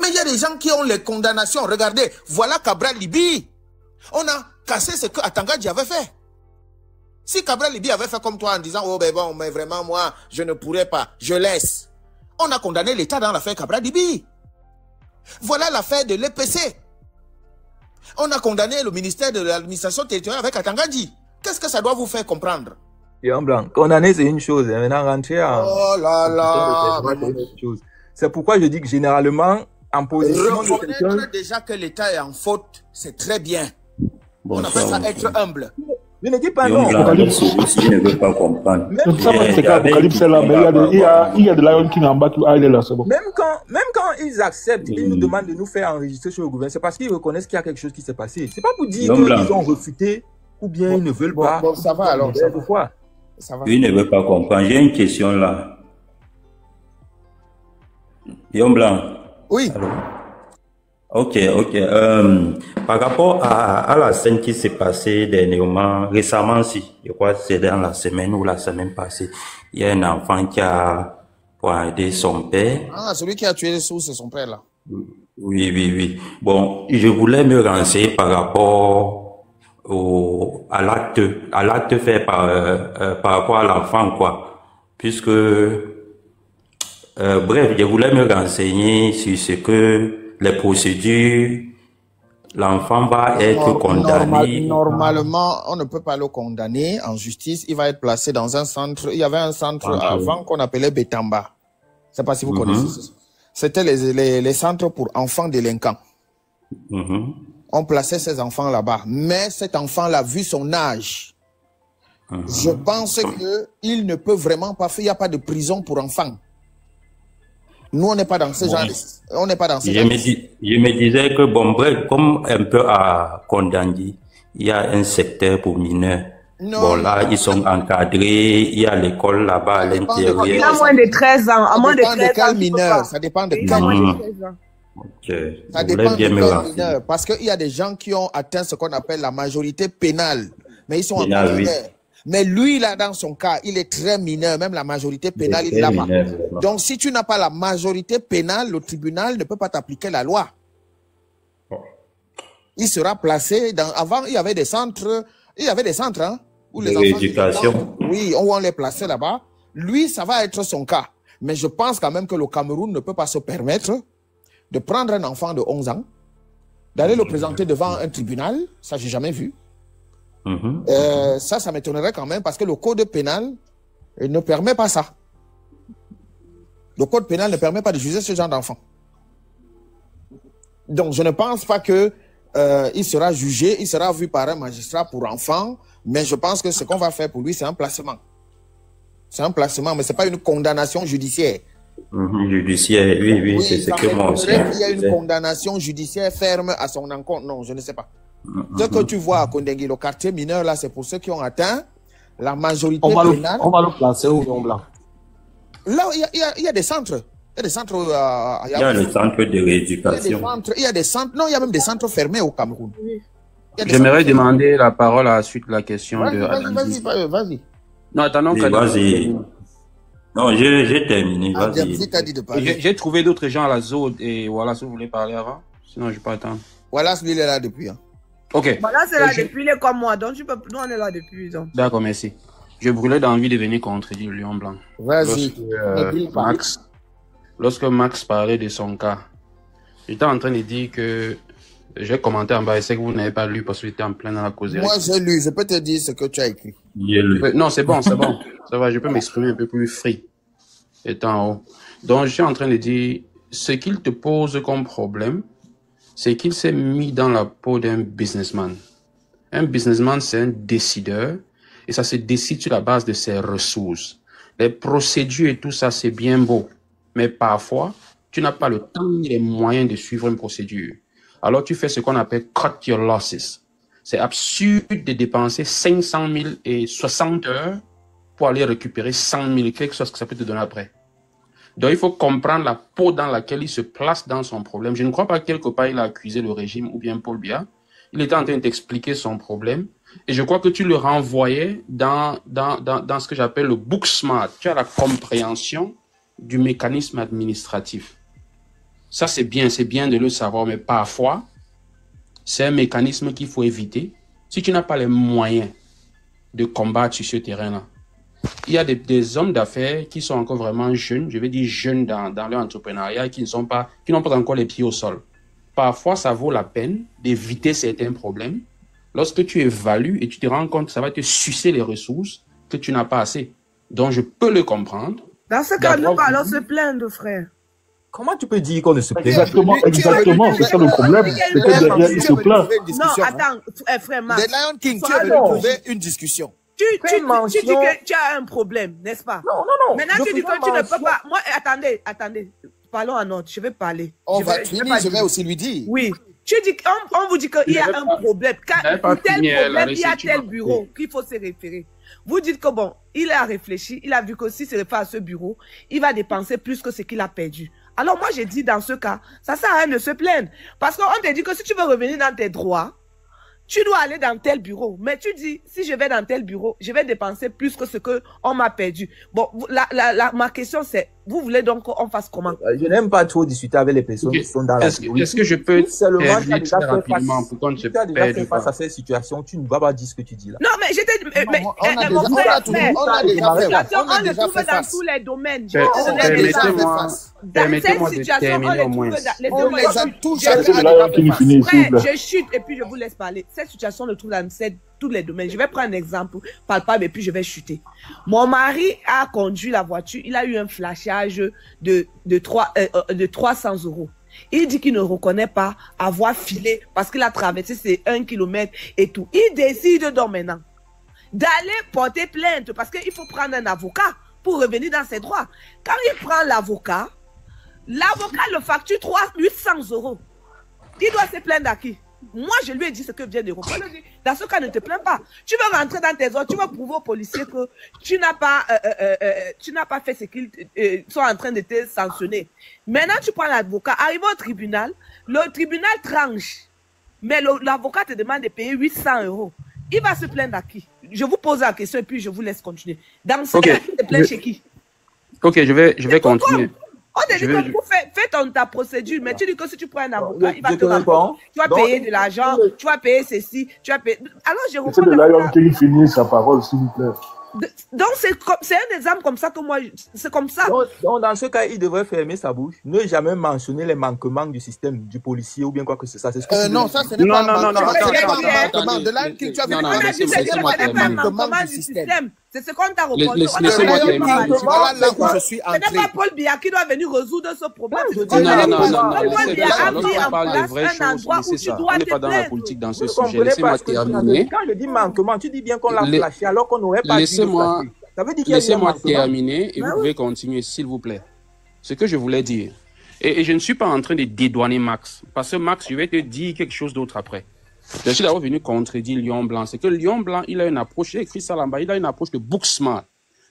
Mais il y a des gens qui ont les condamnations. Regardez, voilà Cabral Libi. On a cassé ce que Atangadji avait fait. Si Cabral Libi avait fait comme toi en disant, oh ben bon, mais vraiment moi, je ne pourrais pas, je laisse. On a condamné l'État dans l'affaire Cabral Libi. Voilà l'affaire de l'EPC. On a condamné le ministère de l'administration territoriale avec Atangadji. Qu'est-ce que ça doit vous faire comprendre? Bien blanc. Condamner, c'est une chose. Maintenant, rentrer en... Oh là là. C'est pourquoi je dis que généralement, en position de quelqu'un... Reconnaître déjà que l'État est en faute, c'est très bien. On appelle ça être humble. Je ne dis pas non. Je ne veux pas comprendre. Il y a de Lion King en bas qui est là, c'est bon. Même quand ils acceptent, ils nous demandent de nous faire enregistrer sur le gouvernement, c'est parce qu'ils reconnaissent qu'il y a quelque chose qui s'est passé. C'est pas pour dire qu'ils ont refuté ou bien ils ne veulent pas. Bon, ça va alors. Ça va. Je ne veux pas comprendre. J'ai une question là. Lion Blanc. Oui. Allô? Ok. Par rapport à la scène qui s'est passée dernièrement, récemment, je crois que c'est dans la semaine ou la semaine passée, il y a un enfant qui a poignardé son père. Ah, celui qui a tué c'est son père là. Oui. Bon, je voulais me renseigner par rapport à l'acte fait par rapport à l'enfant, quoi. Puisque, bref, je voulais me renseigner sur ce que les procédures, l'enfant va être condamné. Normalement, on ne peut pas le condamner en justice. Il va être placé dans un centre. Il y avait un centre avant qu'on appelait Betamba. Je ne sais pas si vous connaissez. C'était les centres pour enfants délinquants. On plaçait ces enfants là-bas. Mais cet enfant-là, vu son âge, je pense qu'il ne peut vraiment pas faire. Il n'y a pas de prison pour enfants. Nous, on n'est pas dans ce genre. On n'est pas dans ce genre. Je me disais que, bon, bref, comme un peu à Kondandi, il y a un secteur pour mineurs. Non, bon, là, ils sont encadrés, il y a l'école là-bas à l'intérieur. Il a moins de 13 ans. À moins de 13 ans. Quel mineur? Ça dépend de quel mineur. Ça dépend de quel mineur. Parce qu'il y a des gens qui ont atteint ce qu'on appelle la majorité pénale. mais ils sont encore Pénal, oui. mineurs. Mais lui, là, dans son cas, il est très mineur, même la majorité pénale, il l'a pas. Donc, si tu n'as pas la majorité pénale, le tribunal ne peut pas t'appliquer la loi. Il sera placé dans... Avant, il y avait des centres, hein, où les enfants... Oui, où on les plaçait là-bas. Lui, ça va être son cas. Mais je pense quand même que le Cameroun ne peut pas se permettre de prendre un enfant de 11 ans, d'aller le présenter devant un tribunal. Ça, j'ai jamais vu. Ça m'étonnerait quand même parce que le code pénal ne permet pas ça. Le code pénal ne permet pas de juger ce genre d'enfant. Donc, je ne pense pas que il sera jugé, il sera vu par un magistrat pour enfant, mais je pense que ce qu'on va faire pour lui, c'est un placement. C'est un placement, mais ce n'est pas une condamnation judiciaire. Judiciaire, oui, c'est ce que moi aussi. Il y a une condamnation judiciaire ferme à son encontre. Non, je ne sais pas. Ce que tu vois à Kondengui, le quartier mineur, là, c'est pour ceux qui ont atteint la majorité pénale. On va le placer au Lion Blanc. Là, il y a des centres. Il y a des centres. Il y a le centre de rééducation. Il y a des centres. Non, il y a même des centres fermés au Cameroun. J'aimerais demander la parole à la suite de la question de. Vas-y. Non, attendons que. Vas-y. Non, j'ai terminé. J'ai trouvé d'autres gens à la zone et voilà, si vous voulez parler avant. Sinon, je ne vais pas attendre. Voilà, lui, il est là depuis. Hein. Ok. Voilà, c'est là depuis, il est comme moi. Donc, nous, on est là depuis. D'accord, merci. Je brûlais d'envie de venir contredire le Lion Blanc. Vas-y. Lorsque Max parlait de son cas, j'étais en train de dire que j'ai commenté en bas et c'est que vous n'avez pas lu parce que j'étais en plein dans la causerie. Moi, j'ai lu. Je peux te dire ce que tu as écrit. Non, c'est bon. Ça va, je peux m'exprimer un peu plus free. Étant en haut. Donc, je suis en train de dire, ce qu'il te pose comme problème, c'est qu'il s'est mis dans la peau d'un businessman. Un businessman, c'est un décideur et ça se décide sur la base de ses ressources. Les procédures et tout ça, c'est bien beau. Mais parfois, tu n'as pas le temps ni les moyens de suivre une procédure. Alors, tu fais ce qu'on appelle « cut your losses ». C'est absurde de dépenser 500 000 et 60 heures pour aller récupérer 100 000, quelque chose que ça peut te donner après. Donc, il faut comprendre la peau dans laquelle il se place dans son problème. Je ne crois pas que quelque part, il a accusé le régime ou bien Paul Biya. Il était en train d'expliquer son problème. Et je crois que tu le renvoyais dans ce que j'appelle le book smart. Tu as la compréhension du mécanisme administratif. Ça, c'est bien de le savoir, mais parfois, c'est un mécanisme qu'il faut éviter si tu n'as pas les moyens de combattre sur ce terrain-là. Il y a des hommes d'affaires qui sont encore vraiment jeunes, je vais dire jeunes dans leur entrepreneuriat, qui n'ont pas encore les pieds au sol. Parfois, ça vaut la peine d'éviter certains problèmes lorsque tu évalues et tu te rends compte que ça va te sucer les ressources que tu n'as pas assez. Donc, je peux le comprendre. Dans ce cas, nous allons se plaindre, frère. Comment tu peux dire qu'on ne se plaint? Exactement, c'est ça le problème. C'est que derrière, il se plaint. Non, attends, frère Max. The Lion King, tu veux trouver une discussion. Tu dis que tu as un problème, n'est-ce pas? Non. Maintenant, tu dis que tu ne peux pas... Moi, attendez. Parlons à notre, je vais parler. Je vais aussi lui dire. Oui. Tu dis on vous dit qu'il y a un problème. Pour tel problème, il y a tel bureau qu'il faut se référer. Vous dites que bon, il a réfléchi, il a vu que si se réfère à ce bureau, il va dépenser plus que ce qu'il a perdu. Alors moi, j'ai dit dans ce cas, ça sert à rien de se plaindre. Parce qu'on te dit que si tu veux revenir dans tes droits, tu dois aller dans tel bureau. Mais tu dis, si je vais dans tel bureau, je vais dépenser plus que ce qu'on m'a perdu. Bon, ma question c'est, vous voulez donc qu'on fasse comment? Je n'aime pas trop discuter avec les personnes qui sont dans la théorie. Est-ce que je peux seulement rapidement pour qu'on ne se perde pas? Fait face à cette situation, tu ne vas pas dire ce que tu dis là. Non, mais j'étais... On le trouve dans tous les domaines. Permettez-moi de terminer au moins. Je chute et puis je vous laisse parler. Cette situation le trouve dans tous les domaines. Je vais prendre un exemple palpable et puis je vais chuter. Mon mari a conduit la voiture, il a eu un flashage de 300 €. Il dit qu'il ne reconnaît pas avoir filé parce qu'il a traversé ces 1 kilomètre et tout. Il décide donc maintenant d'aller porter plainte parce qu'il faut prendre un avocat pour revenir dans ses droits. Quand il prend l'avocat le facture 800 €. Il doit se plaindre à qui? Moi, je lui ai dit ce que vient de reprendre. Dans ce cas, ne te plains pas. Tu veux rentrer dans tes ordres, tu vas prouver aux policiers que tu n'as pas fait ce qu'ils sont en train de te sanctionner. Maintenant, tu prends l'avocat, arrive au tribunal, le tribunal tranche. Mais l'avocat te demande de payer 800 €. Il va se plaindre à qui? Je vous pose la question et puis je vous laisse continuer. Dans ce cas, il se plaint chez qui? Ok, je vais continuer. On te dit que vous fais ta procédure, mais tu dis que si tu prends un avocat, il va te rapporter. Tu vas payer de l'argent, tu vas payer ceci, tu vas payer. Alors, je reprends. C'est de Lion King finit sa parole, s'il vous plaît. Donc, c'est un exemple comme ça que moi, c'est comme ça. Donc, dans ce cas, il devrait fermer sa bouche, ne jamais mentionner les manquements du système, du policier ou bien quoi que ce soit. Non, ça, ce n'est pas un manquement. De Lion King, tu as vu le manquement du système. C'est ce qu'on t'a reproché. Laissez-moi terminer. Ce n'est pas Paul Biya qui doit venir résoudre ce problème. Non. Paul Biya a mis en parle des vraies place un choses, endroit où tu dois on n'est te pas dans la plaindre. politique dans ce sujet. Laissez-moi terminer. Quand je dis manquement, tu dis bien qu'on l'a flashé alors qu'on n'aurait pas dû le flasher. Ça veut dire qu'il y a Laissez-moi terminer et vous pouvez continuer, s'il vous plaît. Ce que je voulais dire. Et je ne suis pas en train de dédouaner Max. Parce que Max, je vais te dire quelque chose d'autre après. Je suis d'abord venu contredire Lion Blanc. C'est que Lion Blanc, il a une approche, j'ai écrit ça là-bas, il a une approche de book smart.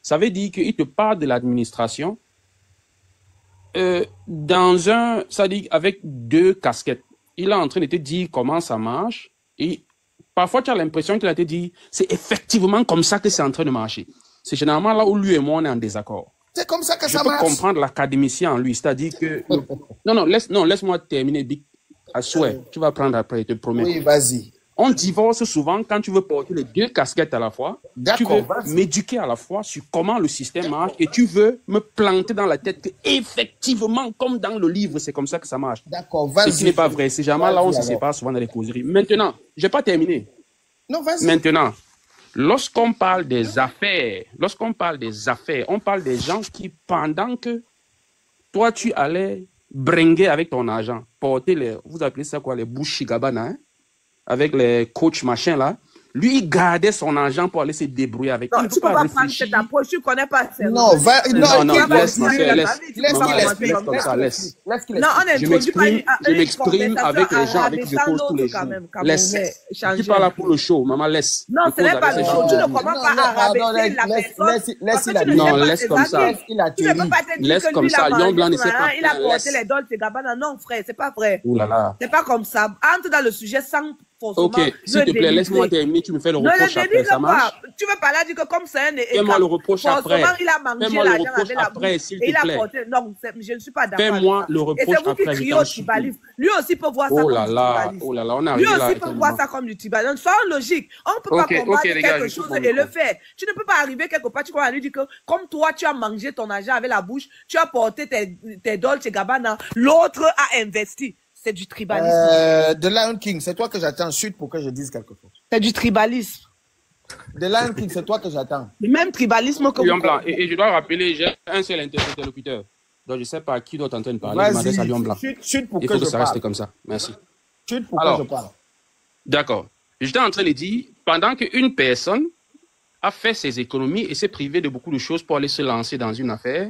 Ça veut dire qu'il te parle de l'administration ça dit avec deux casquettes. Il est en train de te dire comment ça marche et parfois tu as l'impression qu'il a te dit c'est effectivement comme ça que c'est en train de marcher. C'est généralement là où lui et moi on est en désaccord. C'est comme ça que ça marche. Je peux comprendre l'académicien en lui, c'est-à-dire que laisse-moi terminer à souhait. Tu vas prendre après, je te promets. Oui, vas-y. On divorce souvent quand tu veux porter les deux casquettes à la fois. Tu veux m'éduquer à la fois sur comment le système marche et tu veux me planter dans la tête que effectivement, comme dans le livre, c'est comme ça que ça marche. D'accord, vas-y. Ce qui n'est pas vrai. C'est jamais là où on se sépare souvent dans les causeries. Maintenant, je n'ai pas terminé. Non, vas-y. Maintenant, lorsqu'on parle des affaires, on parle des gens qui, pendant que toi, tu allais bringuer avec ton argent, porter vous appelez ça quoi, les bouches Gabana, hein? Avec les coachs machin là, lui il gardait son argent pour aller se débrouiller avec. Non, tu ne peux pas prendre cette approche, tu ne connais pas. Non, laisse. Non, je m'exprime avec les gens avec qui je cause tous les jours. Laisse. Tu parles là pour le show, maman, laisse. Non, ce n'est pas le show, tu ne commences pas à rabaisser la personne. Non, laisse comme ça. Tu ne peux pas te dire que lui, Lion Blanc ne sait pas. Il a porté les Dolce Gabbana. Non, frère, c'est pas vrai. Ouh là là. C'est pas comme ça. Entre dans le sujet sans forcément. Ok, s'il te plaît, laisse-moi terminer, tu me fais le reproche après, ça marche? Tu veux parler dire que comme c'est un fais-moi le reproche après. Il a mangé l'argent avec la bouche s'il te plaît. Non, je ne suis pas d'accord. Fais-moi le reproche après. Et c'est vous qui criez au tribalisme. Lui aussi peut voir ça comme du tribalisme. Oh là là, on a Lui aussi peut voir ça comme du tribalisme. Soyons logiques. On ne peut pas combattre quelque chose et le faire. Tu ne peux pas arriver quelque part, tu vas lui dire que comme toi, tu as mangé ton argent avec la bouche, tu as porté tes Dolce Gabbana, l'autre a investi. C'est du tribalisme. De Lion King, c'est toi que j'attends ensuite pour que je dise quelque chose. C'est du tribalisme. De Lion King, c'est toi que j'attends. Le même tribalisme que Lion Blanc. Et je dois rappeler, j'ai un seul interlocuteur. Donc je ne sais pas à qui doit en train de parler. Je m'adresse à Lion Blanc. Chute pour il faut que ça reste comme ça. Merci. Chute pour que je parle. D'accord. J'étais en train de dire, pendant qu'une personne a fait ses économies et s'est privée de beaucoup de choses pour aller se lancer dans une affaire,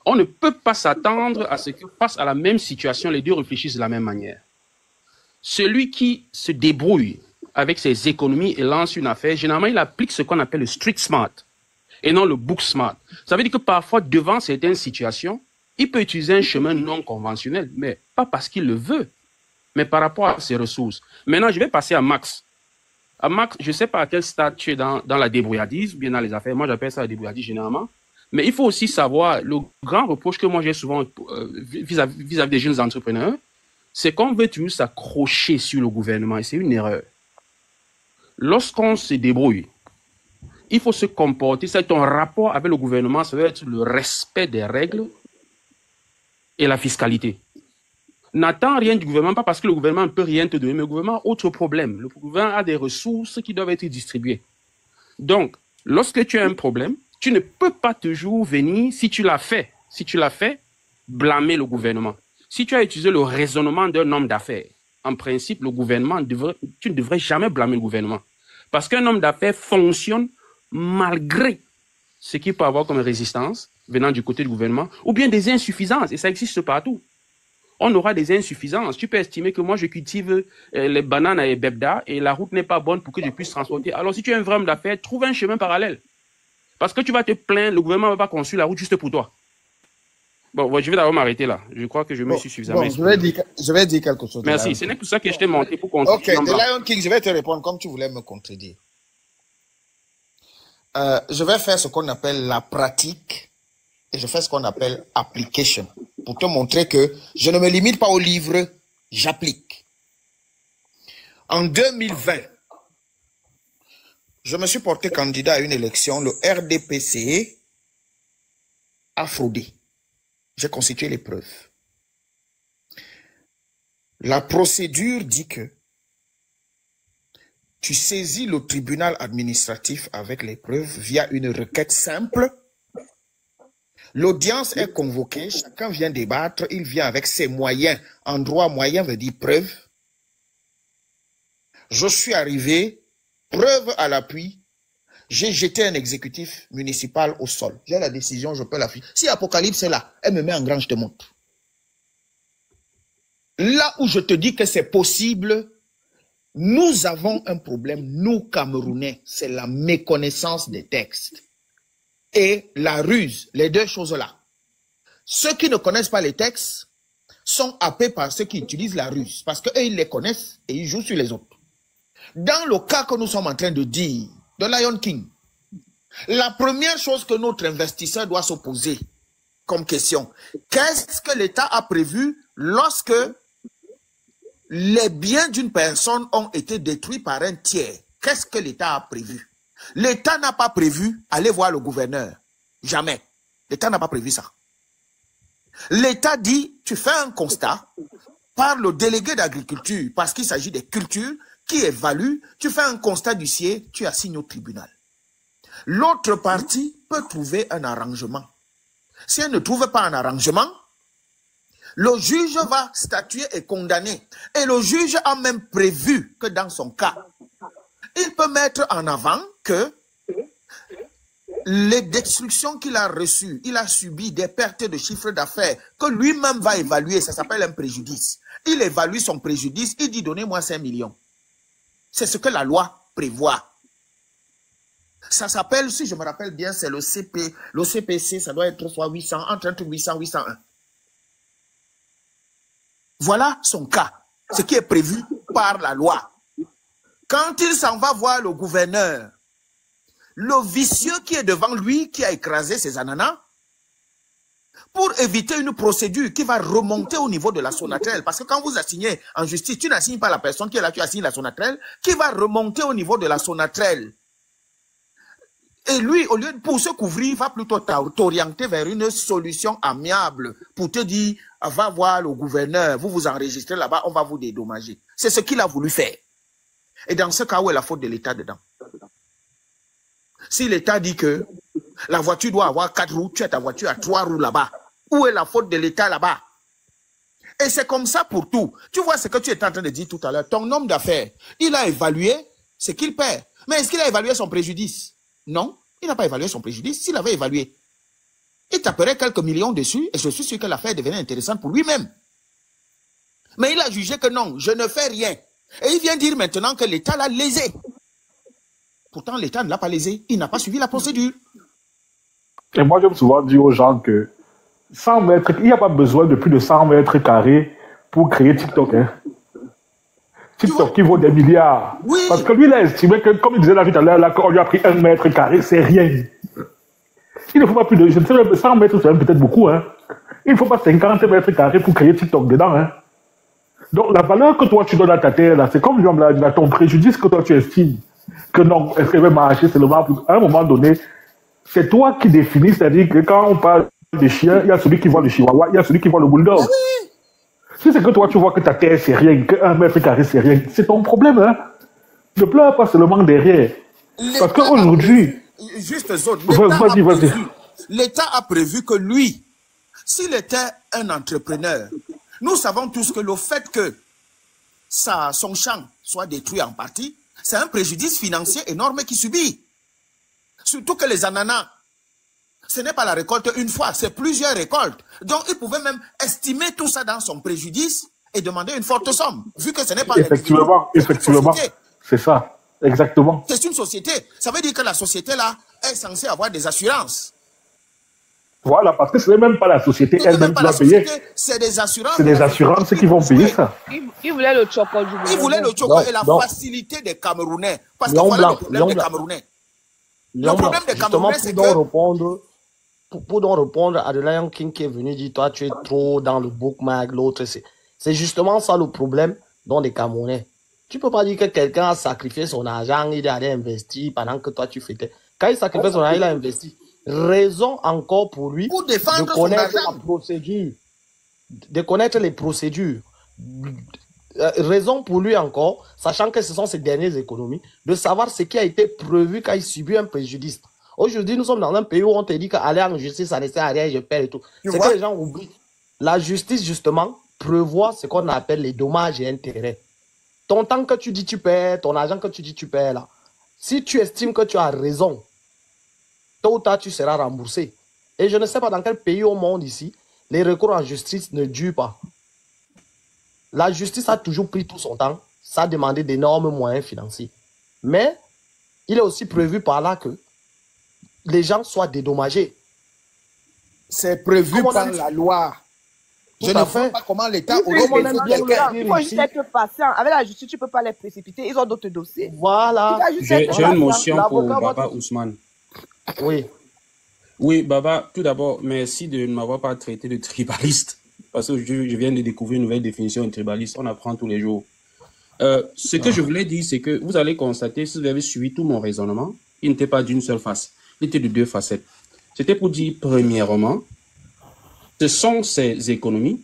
on ne peut pas s'attendre à ce que face à la même situation, les deux réfléchissent de la même manière. Celui qui se débrouille avec ses économies et lance une affaire, généralement, il applique ce qu'on appelle le street smart et non le book smart. Ça veut dire que parfois, devant certaines situations, il peut utiliser un chemin non conventionnel, mais pas parce qu'il le veut, mais par rapport à ses ressources. Maintenant, je vais passer à Max. À Max, je ne sais pas à quel stade tu es dans la débrouillardise ou bien dans les affaires. Moi, j'appelle ça la débrouillardise généralement. Mais il faut aussi savoir, le grand reproche que moi j'ai souvent vis-à-vis des jeunes entrepreneurs, c'est qu'on veut toujours s'accrocher sur le gouvernement et c'est une erreur. Lorsqu'on se débrouille, il faut se comporter, c'est ton rapport avec le gouvernement, ça va être le respect des règles et la fiscalité. N'attends rien du gouvernement, pas parce que le gouvernement ne peut rien te donner, mais le gouvernement a autre problème. Le gouvernement a des ressources qui doivent être distribuées. Donc, lorsque tu as un problème, tu ne peux pas toujours venir, si tu l'as fait, blâmer le gouvernement. Si tu as utilisé le raisonnement d'un homme d'affaires, en principe, le gouvernement, tu ne devrais jamais blâmer le gouvernement. Parce qu'un homme d'affaires fonctionne malgré ce qu'il peut avoir comme résistance venant du côté du gouvernement, ou bien des insuffisances, et ça existe partout. On aura des insuffisances. Tu peux estimer que moi, je cultive les bananes et bebda, et la route n'est pas bonne pour que je puisse transporter. Alors, si tu es un vrai homme d'affaires, trouve un chemin parallèle. Parce que tu vas te plaindre, le gouvernement ne va pas construire la route juste pour toi. Bon, je vais d'abord m'arrêter là. Je crois que je me suis suffisamment exprimé. Je vais dire quelque chose. Merci. Ce n'est que ça que je t'ai montré pour continuer. Ok, de Lion King, je vais te répondre comme tu voulais me contredire. Je vais faire ce qu'on appelle la pratique et je fais ce qu'on appelle application pour te montrer que je ne me limite pas au livre, j'applique. En 2020, je me suis porté candidat à une élection, le RDPC a fraudé. J'ai constitué les preuves. La procédure dit que tu saisis le tribunal administratif avec les preuves via une requête simple. L'audience est convoquée, chacun vient débattre, il vient avec ses moyens. En droit, moyen veut dire preuve. Je suis arrivé, preuve à l'appui, j'ai jeté un exécutif municipal au sol. J'ai la décision, je peux la faire. Si Apocalypse est là, elle me met en grand, je te montre. Là où je te dis que c'est possible, nous avons un problème, nous Camerounais, c'est la méconnaissance des textes et la ruse, les deux choses-là. Ceux qui ne connaissent pas les textes sont happés par ceux qui utilisent la ruse, parce qu'eux, ils les connaissent et ils jouent sur les autres. Dans le cas que nous sommes en train de dire, de Lion King, la première chose que notre investisseur doit se poser comme question, qu'est-ce que l'État a prévu lorsque les biens d'une personne ont été détruits par un tiers? Qu'est-ce que l'État a prévu? L'État n'a pas prévu aller voir le gouverneur. Jamais. L'État n'a pas prévu ça. L'État dit, tu fais un constat par le délégué d'agriculture, parce qu'il s'agit des cultures qui évaluent, tu fais un constat d'huissier, tu assignes au tribunal. L'autre partie peut trouver un arrangement. Si elle ne trouve pas un arrangement, le juge va statuer et condamner. Et le juge a même prévu que dans son cas, il peut mettre en avant que les destructions qu'il a reçues, il a subi des pertes de chiffre d'affaires que lui-même va évaluer, ça s'appelle un préjudice. Il évalue son préjudice, il dit donnez-moi 5 millions. C'est ce que la loi prévoit. Ça s'appelle, si je me rappelle bien, c'est le CPC, ça doit être soit 800, entre 800 et 801. Voilà son cas, ce qui est prévu par la loi. Quand il s'en va voir le gouverneur, le vicieux qui est devant lui, qui a écrasé ses ananas, pour éviter une procédure qui va remonter au niveau de la Sonatrel, parce que quand vous assignez en justice, tu n'assignes pas la personne qui est là, tu assignes la Sonatrel, qui va remonter au niveau de la Sonatrel. Et lui, au lieu de pour se couvrir, il va plutôt t'orienter vers une solution amiable pour te dire, va voir le gouverneur, vous vous enregistrez là-bas, on va vous dédommager. C'est ce qu'il a voulu faire. Et dans ce cas, où est la faute de l'État dedans? Si l'État dit que la voiture doit avoir 4 roues, tu as ta voiture à 3 roues là-bas, où est la faute de l'État là-bas? Et c'est comme ça pour tout. Tu vois ce que tu étais en train de dire tout à l'heure, ton homme d'affaires, il a évalué ce qu'il perd. Mais est-ce qu'il a évalué son préjudice? Non, il n'a pas évalué son préjudice. S'il avait évalué, il taperait quelques millions dessus et je suis sûr que l'affaire devenait intéressante pour lui-même. Mais il a jugé que non, je ne fais rien. Et il vient dire maintenant que l'État l'a lésé. Pourtant, l'État ne l'a pas lésé. Il n'a pas suivi la procédure. Et moi, j'aime souvent dire aux gens que 100 mètres, il n'y a pas besoin de plus de 100 mètres carrés pour créer TikTok. Hein. TikTok qui vaut des milliards. Oui. Parce que lui, il a estimé que, comme il disait là tout à l'heure, là, qu'on lui a pris 1 mètre carré, c'est rien. Il ne faut pas plus de... Je ne sais pas, 100 mètres, c'est peut-être beaucoup. Hein. Il ne faut pas 50 mètres carrés pour créer TikTok dedans. Hein. Donc, la valeur que toi, tu donnes à ta terre, là, c'est comme ton préjudice que toi, tu estimes. Que non, est-ce qu'elle va marcher seulement pour... À un moment donné, c'est toi qui définis, c'est-à-dire que quand on parle des chiens, il y a celui qui voit le chihuahua, il y a celui qui voit le bulldog. Oui. Si c'est que toi, tu vois que ta terre, c'est rien, que 1 mètre carré, c'est rien, c'est ton problème, hein. Ne pleure pas seulement derrière. Parce qu'aujourd'hui... Juste zone, vas-y. L'État a prévu que lui, s'il était un entrepreneur, nous savons tous que le fait que son champ soit détruit en partie, c'est un préjudice financier énorme qu'il subit. Surtout que les ananas, ce n'est pas la récolte une fois, c'est plusieurs récoltes. Donc, il pouvait même estimer tout ça dans son préjudice et demander une forte somme, vu que ce n'est pas... Effectivement, c'est ça, exactement. C'est une société. Ça veut dire que la société, là, est censée avoir des assurances. Voilà, parce que ce n'est même pas la société elle-même qui va payer. C'est des assurances. C'est des assurances qui vont payer ça. Il voulait le choco. Il voulait le choco et la facilité des Camerounais. Parce que voilà le problème des Camerounais. Le problème des Camerounais, c'est que... Pour donc répondre à The Lion King qui est venu dire, toi, tu es trop dans le bookmark, l'autre, c'est justement ça le problème dans les Camerounais. Tu peux pas dire que quelqu'un a sacrifié son argent, il est allé investir pendant que toi, tu fêtais. Quand il sacrifie son argent, il a investi. Raison encore pour lui de connaître la procédure. De connaître les procédures. Raison pour lui encore, sachant que ce sont ses dernières économies, de savoir ce qui a été prévu quand il subit un préjudice. Aujourd'hui, nous sommes dans un pays où on te dit qu'aller en justice, ça ne sert à rien, je perds et tout. C'est que les gens oublient. La justice, justement, prévoit ce qu'on appelle les dommages et intérêts. Ton temps que tu dis tu perds, ton argent que tu dis tu perds là, si tu estimes que tu as raison, tôt ou tard, tu seras remboursé. Et je ne sais pas dans quel pays au monde ici, les recours en justice ne durent pas. La justice a toujours pris tout son temps. Ça a demandé d'énormes moyens financiers. Mais il est aussi prévu par là que les gens soient dédommagés. C'est prévu par la loi. Je ne vois pas comment l'État aurait fait quelqu'un. Il faut juste être patient. Avec la justice, tu ne peux pas les précipiter. Ils ont d'autres dossiers. Voilà. J'ai une motion pour Baba Ousmane. Oui. Oui, Baba, tout d'abord, merci de ne m'avoir pas traité de tribaliste. Parce que je viens de découvrir une nouvelle définition de tribaliste. On apprend tous les jours. Ce que je voulais dire, c'est que vous allez constater, si vous avez suivi tout mon raisonnement, il n'était pas d'une seule face. Il était de deux facettes. C'était pour dire, premièrement, ce sont ses économies.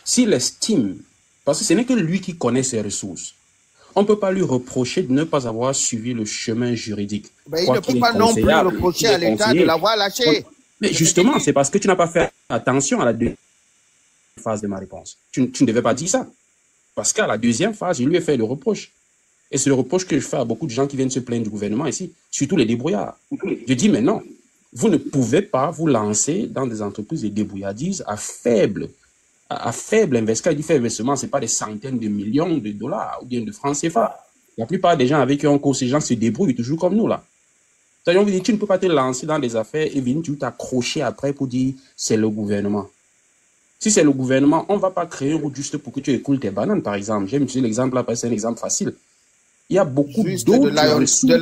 S'il estime, parce que ce n'est que lui qui connaît ses ressources, on ne peut pas lui reprocher de ne pas avoir suivi le chemin juridique. Mais il ne peut pas non plus reprocher à l'État de l'avoir lâché. Mais justement, c'est parce que tu n'as pas fait attention à la deuxième phase de ma réponse. Tu ne devais pas dire ça. Parce qu'à la deuxième phase, je lui ai fait le reproche. Et c'est le reproche que je fais à beaucoup de gens qui viennent se plaindre du gouvernement ici, surtout les débrouillards. Je dis, mais non, vous ne pouvez pas vous lancer dans des entreprises de débrouillardise à faible investissement. Il dit faible investissement, ce n'est pas des centaines de millions de dollars ou bien de francs CFA. La plupart des gens avec qui on cause, ces gens se débrouillent toujours comme nous là. C'est-à-dire, on vous dit, tu ne peux pas te lancer dans des affaires et venir tu t'accrocher après pour dire c'est le gouvernement. Si c'est le gouvernement, on ne va pas créer une route juste pour que tu écoules tes bananes, par exemple. J'aime utiliser l'exemple là parce que c'est un exemple facile. Il y a beaucoup d'autres ressources. The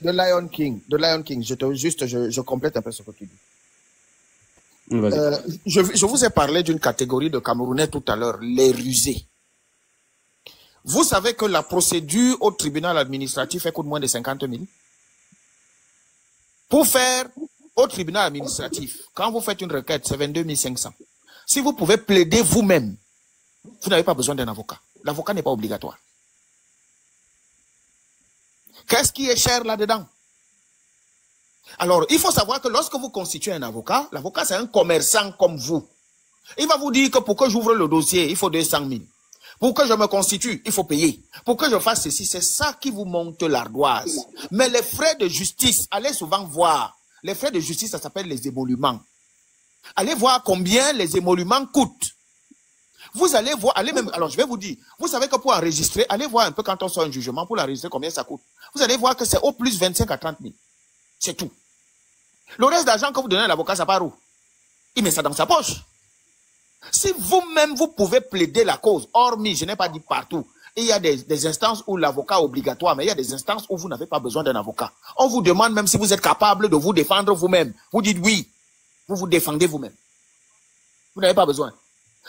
Lion King. Je complète un peu ce que tu dis. Je vous ai parlé d'une catégorie de Camerounais tout à l'heure, les rusés. Vous savez que la procédure au tribunal administratif coûte moins de 50 000. Pour faire au tribunal administratif, quand vous faites une requête, c'est 22 500. Si vous pouvez plaider vous-même, vous n'avez pas besoin d'un avocat. L'avocat n'est pas obligatoire. Qu'est-ce qui est cher là-dedans? Alors, il faut savoir que lorsque vous constituez un avocat, l'avocat c'est un commerçant comme vous. Il va vous dire que pour que j'ouvre le dossier, il faut 200 000. Pour que je me constitue, il faut payer. Pour que je fasse ceci, c'est ça qui vous monte l'ardoise. Mais les frais de justice, allez souvent voir. Les frais de justice, ça s'appelle les émoluments. Allez voir combien les émoluments coûtent. Vous allez voir, allez même, alors je vais vous dire, vous savez que pour enregistrer, allez voir un peu quand on sort un jugement, pour l'enregistrer, combien ça coûte. Vous allez voir que c'est au plus 25 à 30 000. C'est tout. Le reste d'argent que vous donnez à l'avocat, ça part où? Il met ça dans sa poche. Si vous-même, vous pouvez plaider la cause, hormis, je n'ai pas dit partout, il y a des instances où l'avocat est obligatoire, mais il y a des instances où vous n'avez pas besoin d'un avocat. On vous demande même si vous êtes capable de vous défendre vous-même. Vous dites oui. Vous vous défendez vous-même. Vous n'avez pas besoin.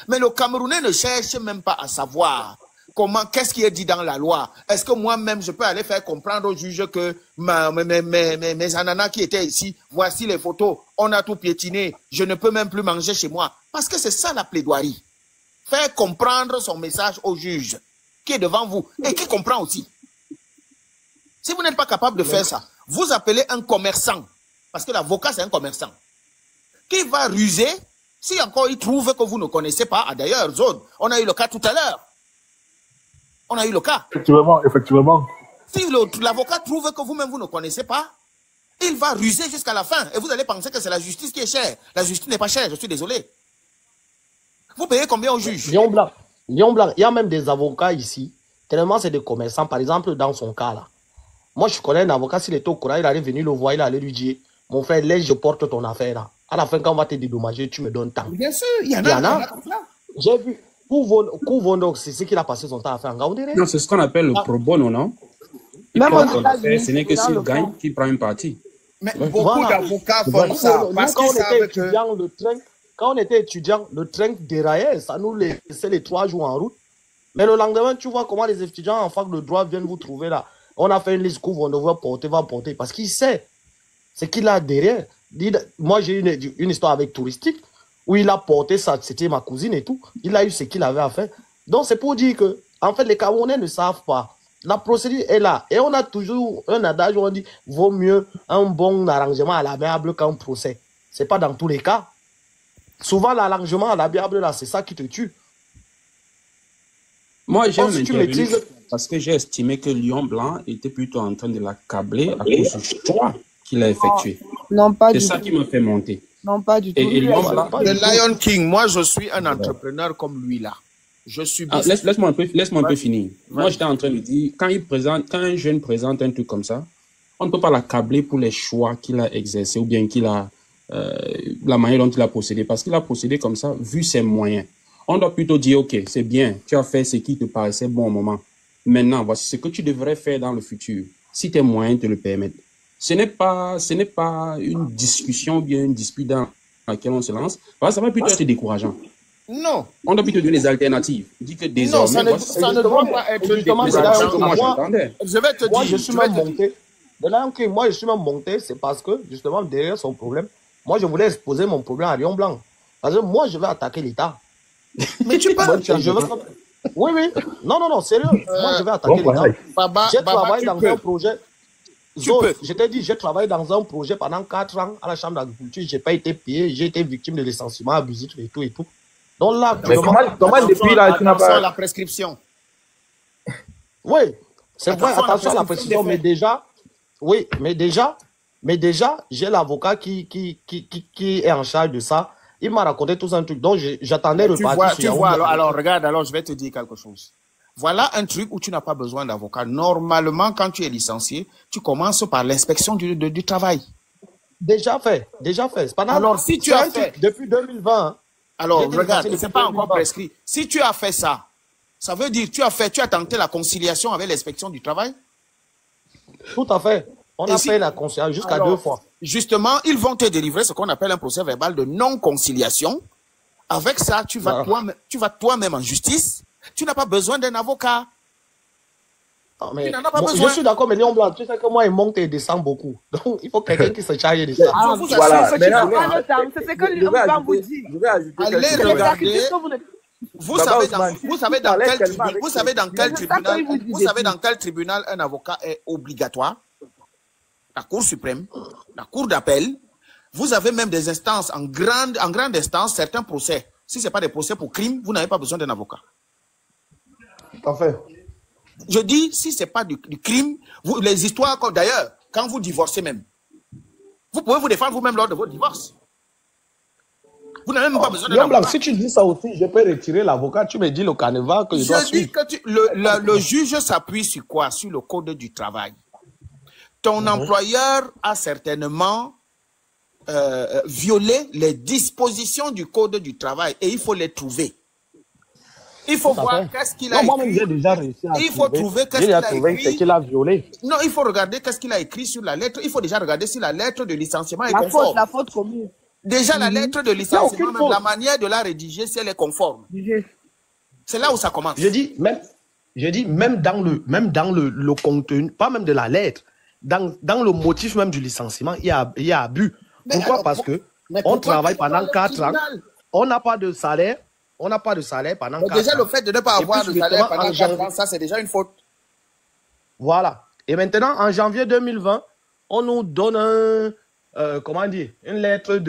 Mais le Camerounais ne cherche même pas à savoir comment, qu'est-ce qui est dit dans la loi. Est-ce que moi-même, je peux aller faire comprendre au juge que mes ananas qui étaient ici, voici les photos, on a tout piétiné, je ne peux même plus manger chez moi. Parce que c'est ça la plaidoirie. Faire comprendre son message au juge qui est devant vous et qui comprend aussi. Si vous n'êtes pas capable de faire ça, vous appelez un commerçant. Parce que l'avocat, c'est un commerçant. Qui va ruser si encore il trouve que vous ne connaissez pas. Ah, d'ailleurs, Zone, on a eu le cas tout à l'heure. On a eu le cas. Effectivement. Si l'avocat trouve que vous-même vous ne connaissez pas, il va ruser jusqu'à la fin. Et vous allez penser que c'est la justice qui est chère. La justice n'est pas chère, je suis désolé. Vous payez combien au juge? Lion Blanc, il y a même des avocats ici. Tellement c'est des commerçants. Par exemple, dans son cas là. Moi, je connais un avocat, s'il est au courant, il arrive venir le voir, il allait lui dire, mon frère, laisse, je porte ton affaire là. À la fin, quand on va te dédommager, tu me donnes tant. Bien sûr, il y en a. J'ai vu. Kouvondo, c'est ce qu'il a passé son temps à faire en Gaoundéré. Non, c'est ce qu'on appelle le pro bono, non? Même ce n'est que s'il gagne qu'il prend une partie. Mais beaucoup d'avocats font ça. Parce qu'ils savent que... Quand on était étudiant, le train déraillait, ça nous laissait les 3 jours en route. Mais le lendemain, tu vois comment les étudiants en fac de droit viennent vous trouver là. On a fait une liste couvre, on devrait porter, va porter. Parce qu'il sait ce qu'il a derrière. Moi, j'ai une histoire avec Touristique où il a porté ça, c'était ma cousine et tout. Il a eu ce qu'il avait à faire. Donc, c'est pour dire que, en fait, les Camerounais ne savent pas. La procédure est là. Et on a toujours un adage où on dit vaut mieux un bon arrangement à l'amiable qu'un procès. Ce n'est pas dans tous les cas. Souvent, l'arrangement à l'amiable, là, c'est ça qui te tue. Moi, j'ai intervenu parce que j'ai estimé que Lion Blanc était plutôt en train de l'accabler à cause du choix qu'il a effectué. Non, pas du tout. C'est ça qui m'a fait monter. Non, pas du tout. Et Lion Blanc, le Lion King, moi, je suis un entrepreneur comme lui, là. Je suis... Laisse-moi un peu finir. Moi, j'étais en train de dire, quand un jeune présente un truc comme ça, on ne peut pas l'accabler pour les choix qu'il a exercés ou bien qu'il a... la manière dont il a procédé, parce qu'il a procédé comme ça, vu ses moyens. On doit plutôt dire, ok, c'est bien, tu as fait ce qui te paraissait bon au moment. Maintenant, voici ce que tu devrais faire dans le futur, si tes moyens te le permettent. Ce n'est pas une discussion ou bien une dispute dans laquelle on se lance, parce que ça va plutôt être décourageant. Non. On doit plutôt donner des alternatives. On dit que désormais... Non, ça ne doit pas être décourageant que moi j'entendais. Je vais te dire... Moi, je suis même monté. Moi, je suis même monté, c'est parce que, justement, derrière son problème, moi, je voulais exposer mon problème à Lion Blanc. Parce que moi, je vais attaquer l'État. Mais tu parles... Oui. Non, sérieux. Moi, je vais attaquer l'État. J'ai travaillé dans un projet... Je t'ai dit, j'ai travaillé dans un projet pendant 4 ans à la Chambre d'agriculture. Je n'ai pas été payé. J'ai été victime de licenciement abusif et tout. Donc là, comment depuis là, tu n'as pas... la prescription. Oui, c'est vrai, attention à la prescription, mais déjà... Oui, mais déjà, j'ai l'avocat qui est en charge de ça. Il m'a raconté tout un truc. Donc, j'attendais le parti. Tu vois, alors, regarde, je vais te dire quelque chose. Voilà un truc où tu n'as pas besoin d'avocat. Normalement, quand tu es licencié, tu commences par l'inspection du travail. Déjà fait. Alors, si tu as fait... Depuis 2020... Alors, regarde, ce n'est pas encore prescrit. Si tu as fait ça, ça veut dire tu as tenté la conciliation avec l'inspection du travail? Tout à fait. On a fait la conciliation jusqu'à 2 fois. Justement, ils vont te délivrer ce qu'on appelle un procès verbal de non-conciliation. Avec ça, tu vas toi-même en justice. Tu n'as pas besoin d'un avocat. Tu n'en as pas besoin. Je suis d'accord, mais Lion Blanc, tu sais que moi, il monte et descend beaucoup. Donc, il faut quelqu'un qui se charge de ça. Voilà. C'est ce que Lion Blanc vous dit. Je vais ajouter allez regarder. Vous savez dans quel tribunal un avocat est obligatoire? La Cour suprême, la Cour d'appel. Vous avez même des instances, en grande instance, certains procès. Si ce n'est pas des procès pour crime, vous n'avez pas besoin d'un avocat. Enfin. Je dis, si ce n'est pas du crime, les histoires, d'ailleurs, quand vous divorcez même, vous pouvez vous défendre vous-même lors de votre divorce. Vous n'avez même pas besoin d'un avocat. Si tu dis ça aussi, je peux retirer l'avocat. Tu me dis le canevas que je dois suivre. Je dis que le juge s'appuie sur quoi? Sur le code du travail. Ton employeur a certainement violé les dispositions du code du travail et il faut les trouver. Il faut voir qu'est-ce qu'il a écrit. Moi-même, j'ai déjà réussi à il faut trouver qu'est-ce qu'il a écrit. C'est qu'il a violé. Non, il faut regarder qu'est-ce qu'il a écrit sur la lettre. Il faut déjà regarder si la lettre de licenciement est conforme. La faute commune. Déjà, la lettre de licenciement, même la manière de la rédiger, si elle est conforme. C'est là où ça commence. Je dis, même dans le contenu, pas même de la lettre, dans le motif même du licenciement, il y a abus. Pourquoi? Parce que on travaille pendant 4 ans, on n'a pas de salaire. On n'a pas de salaire pendant 4 ans. Déjà, le fait de ne pas avoir de salaire pendant 4 ans, ça, c'est déjà une faute. Voilà. Et maintenant, en janvier 2020, on nous donne une lettre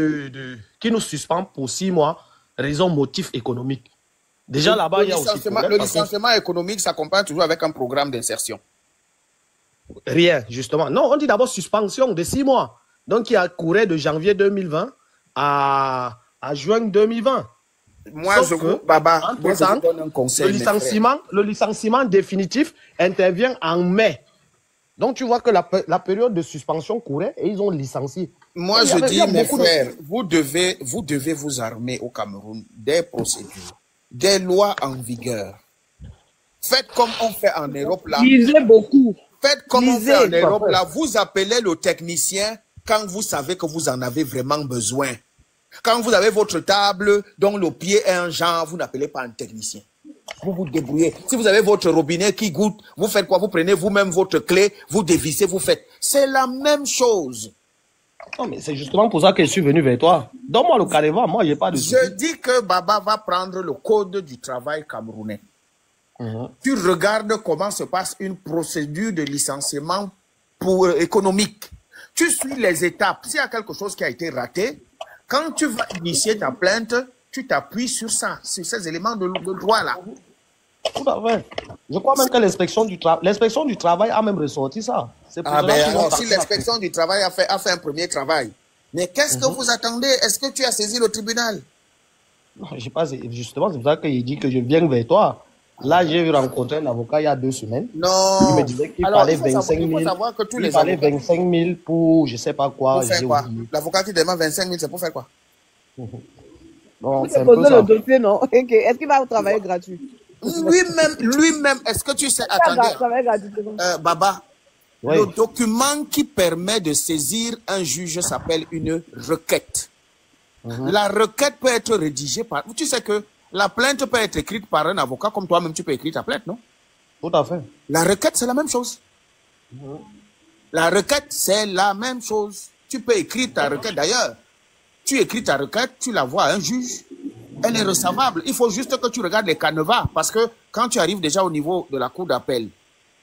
qui nous suspend pour 6 mois, raison motif économique. Déjà, là-bas, il y a aussi... Le licenciement économique s'accompagne toujours avec un programme d'insertion. Rien, justement. Non, on dit d'abord suspension de 6 mois. Donc, il y a couru de janvier 2020 à juin 2020. Moi, je vous donne un conseil. Le licenciement définitif intervient en mai. Donc, tu vois que la période de suspension courait et ils ont licencié. Moi, je dis, mes frères, vous devez vous armer au Cameroun des procédures, des lois en vigueur. Faites comme on fait en Europe là. Lisez beaucoup. Faites comme on fait en Europe là. Vous appelez le technicien quand vous savez que vous en avez vraiment besoin. Quand vous avez votre table dont le pied est un genre, vous n'appelez pas un technicien. Vous vous débrouillez. Si vous avez votre robinet qui goûte, vous faites quoi? Vous prenez vous-même votre clé, vous dévissez, vous faites. C'est la même chose. Non, mais c'est justement pour ça que je suis venu vers toi. Donne-moi le carrément, moi, j'ai pas de souci. Je dis que Baba va prendre le code du travail camerounais. Tu regardes comment se passe une procédure de licenciement économique. Tu suis les étapes. S'il y a quelque chose qui a été raté, quand tu vas initier ta plainte, tu t'appuies sur ça, sur ces éléments de droit-là. Tout à fait. Je crois même que l'inspection du travail a même ressorti ça. Ah ben alors, si l'inspection du travail a fait un premier travail, mais qu'est-ce que vous attendez? Est-ce que tu as saisi le tribunal? Non, j'ai pas. Justement, c'est pour ça qu'il dit que je viens vers toi. Là, j'ai rencontré un avocat il y a 2 semaines. Non. Il me disait qu'il fallait 25 000. Il fallait 25 000 pour je sais pas quoi. Pour faire quoi? L'avocat qui demande 25 000, c'est pour faire quoi? Bon, c'est poser le dossier, non? Est-ce qu'il va travailler gratuit? Lui-même, est-ce que tu sais, attendez, Baba, oui. Le document qui permet de saisir un juge s'appelle une requête. La requête peut être rédigée par... Tu sais que la plainte peut être écrite par un avocat, comme toi-même tu peux écrire ta plainte, non? Tout à fait. La requête, c'est la même chose. La requête, c'est la même chose. Tu peux écrire ta requête. D'ailleurs, tu écris ta requête, tu la vois à un juge. Elle est recevable. Il faut juste que tu regardes les canevas. Parce que quand tu arrives déjà au niveau de la cour d'appel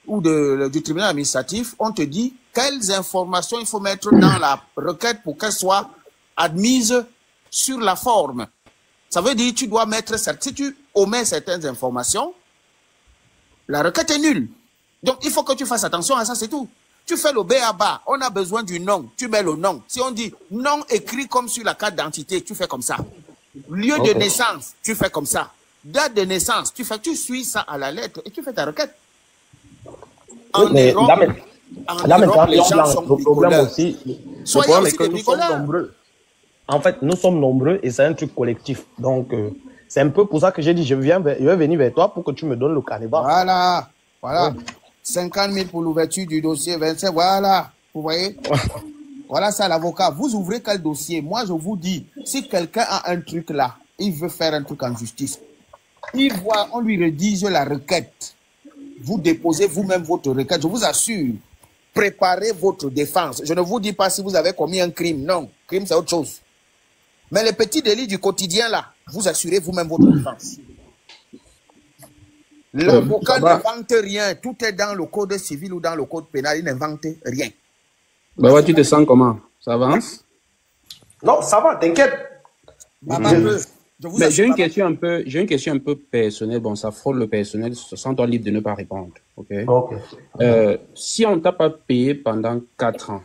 ou du tribunal administratif, on te dit quelles informations il faut mettre dans la requête pour qu'elle soit admise sur la forme. Ça veut dire que tu dois mettre... Si tu omets certaines informations, la requête est nulle. Donc, il faut que tu fasses attention à ça, c'est tout. Tu fais le B.A.B.A. On a besoin du nom. Tu mets le nom. Si on dit nom écrit comme sur la carte d'identité, tu fais comme ça. Lieu de naissance, tu fais comme ça. Date de naissance, tu suis ça à la lettre et tu fais ta requête. Mais là maintenant, le problème aussi, le problème est que nous sommes nombreux. En fait, nous sommes nombreux et c'est un truc collectif. Donc, c'est un peu pour ça que j'ai dit, je vais venir vers toi pour que tu me donnes le canevas. Voilà. Ouais. 50 000 pour l'ouverture du dossier, 25, voilà. Vous voyez? Voilà ça, l'avocat. Vous ouvrez quel dossier? Moi, je vous dis, si quelqu'un a un truc là, il veut faire un truc en justice, on lui rédige la requête. Vous déposez vous-même votre requête. Je vous assure, préparez votre défense. Je ne vous dis pas si vous avez commis un crime. Non, crime, c'est autre chose. Mais les petits délits du quotidien là, vous assurez vous-même votre défense. L'avocat n'invente rien. Tout est dans le code civil ou dans le code pénal. Il n'invente rien. Bah, tu te sens comment? Ça avance? Non, ça va, t'inquiète. Mais j'ai une question un peu personnelle. Bon, ça frôle le personnel. Sens-toi libre de ne pas répondre. Ok. Si on ne t'a pas payé pendant 4 ans,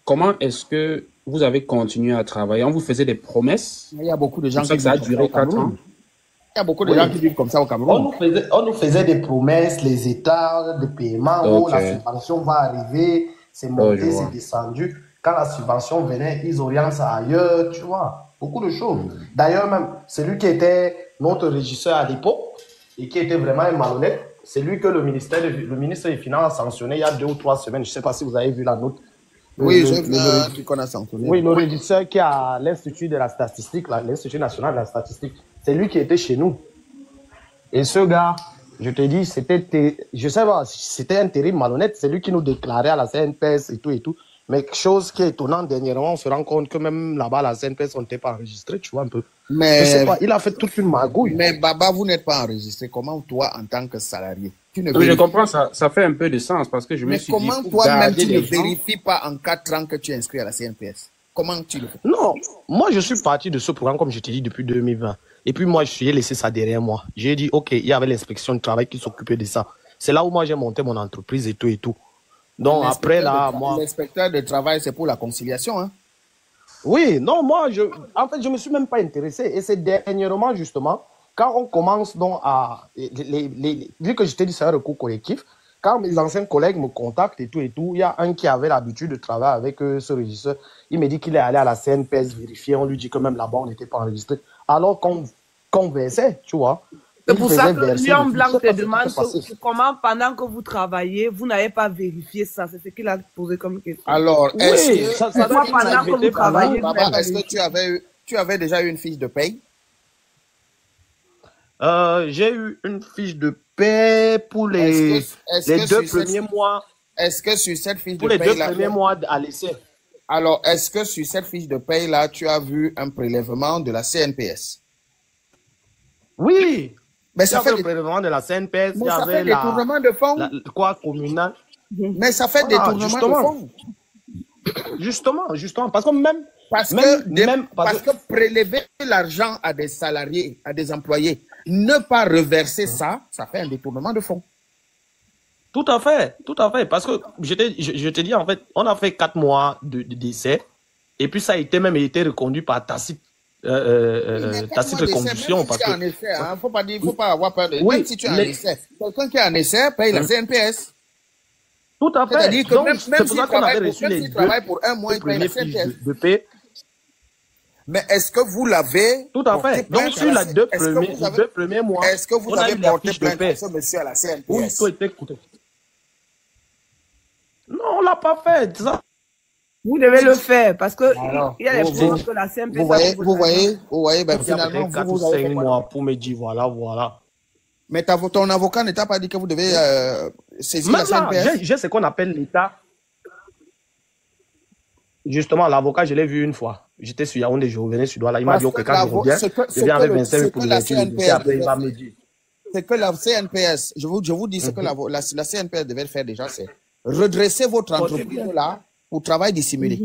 comment est-ce que vous avez continué à travailler? On vous faisait des promesses. Il y a beaucoup de gens qui ça a duré 4 ans. Il y a beaucoup de gens qui vivent comme ça au Cameroun. On nous faisait des promesses, les états de paiement, où la subvention va arriver, c'est monté, c'est descendu. Quand la subvention venait, ils orientent ça ailleurs, tu vois. Beaucoup de choses. D'ailleurs, même, celui qui était notre régisseur à l'époque et qui était vraiment un malhonnête, c'est lui que le ministre des Finances a sanctionné il y a 2 ou 3 semaines. Je ne sais pas si vous avez vu la note. Oui, j'ai vu qu'on a sanctionné. Oui, le régisseur qui a l'Institut de la statistique, l'Institut national de la statistique, c'est lui qui était chez nous. Et ce gars, je te dis, je sais pas, c'était un terrible malhonnête. C'est lui qui nous déclarait à la CNPS et tout et tout. Mais chose qui est étonnante, dernièrement, on se rend compte que même là-bas, la CNPS, on n'était pas enregistré, tu vois un peu. Mais je sais pas, il a fait toute une magouille. Mais Baba, vous n'êtes pas enregistré. Comment toi, en tant que salarié, oui, je comprends, ça fait un peu de sens parce que je me suis dit... Mais comment toi-même, tu ne vérifies pas en 4 ans que tu es inscrit à la CNPS? Comment tu le fais? Non, moi, je suis parti de ce programme, comme je t'ai dit, depuis 2020. Et puis moi, je suis laissé ça derrière moi. J'ai dit, OK, il y avait l'inspection du travail qui s'occupait de ça. C'est là où moi, j'ai monté mon entreprise et tout et tout. Donc après, là, moi... L'inspecteur de travail, c'est pour la conciliation, hein? Oui, non, moi, en fait, je me suis même pas intéressé. Et c'est dernièrement, justement, quand on commence donc à... vu que je t'ai dit, c'est un recours collectif, quand mes anciens collègues me contactent et tout, il y a un qui avait l'habitude de travailler avec ce régisseur. Il me dit qu'il est allé à la CNPS vérifier. On lui dit que même là-bas, on n'était pas enregistré. Alors qu'on versait, tu vois. C'est il pour ça faisait que verser. Lion Je Blanc sais te pas ce qui demande s'est passé. comment, pendant que vous travaillez, vous n'avez pas vérifié ça. C'est ce qu'il a posé comme question. Alors, Oui, ça est-ce doit que être une pendant que vous activité pour travaillez, nous. vous Baba, n'avez pas est-ce que vérifié. tu avais déjà eu une fiche de paye? J'ai eu une fiche de paie pour les Est-ce deux que sur premiers mois. est-ce que sur cette fiche Pour de les deux paye là, premiers mois à l'essai. alors est-ce que sur cette fiche de paye là, tu as vu un prélèvement de la CNPS? Oui. Mais Il y ça avait fait le prélèvement de la CNPS, il mais y ça avait fait détournement de fonds. quoi communal. Mais ça fait Voilà, détournement de justement. fonds. Justement, parce que même Parce que prélever l'argent à des salariés, à des employés, ne pas reverser ça, ça fait un détournement de fonds. tout à fait. Parce que je te dis, en fait, on a fait 4 mois de décès, et puis ça a été reconduit par tacite reconduction. Parce que, en essai, hein, faut pas avoir peur de. Oui, même si tu es en essai, quelqu'un qui est en essai paye la CNPS. Tout à fait. C'est-à-dire que Donc, même c'est pour ça qu'on avait reçu les deux travaille pour un mois, il paye la premiers CNPS. fiches de paie. Mais est-ce que vous l'avez Tout à fait. Donc, sur les deux premiers mois, est-ce que vous on a avez eu la porté fiche de plainte paie. à ce monsieur à la Où il CNPS? faut être écouté. Non, on l'a pas fait. Ça. Vous devez le faire parce que Alors, il y a les preuves que la CMP. vous voyez, ben, finalement, vous avez 5 fait mois pour me dire voilà. Mais ton avocat ne t'a pas dit que vous devez saisir Même la là, CNPS? j'ai ce qu'on appelle l'État. Justement, l'avocat, je l'ai vu une fois. J'étais sur Yaoundé, je revenais sur Douala. Il m'a dit que quand je reviens, je viens avec 25 000 pour le dossier. Après, il va me dire. C'est que la CNPS, je vous dis ce que la CNPS devait faire déjà, c'est redresser votre entreprise là pour travail dissimulé.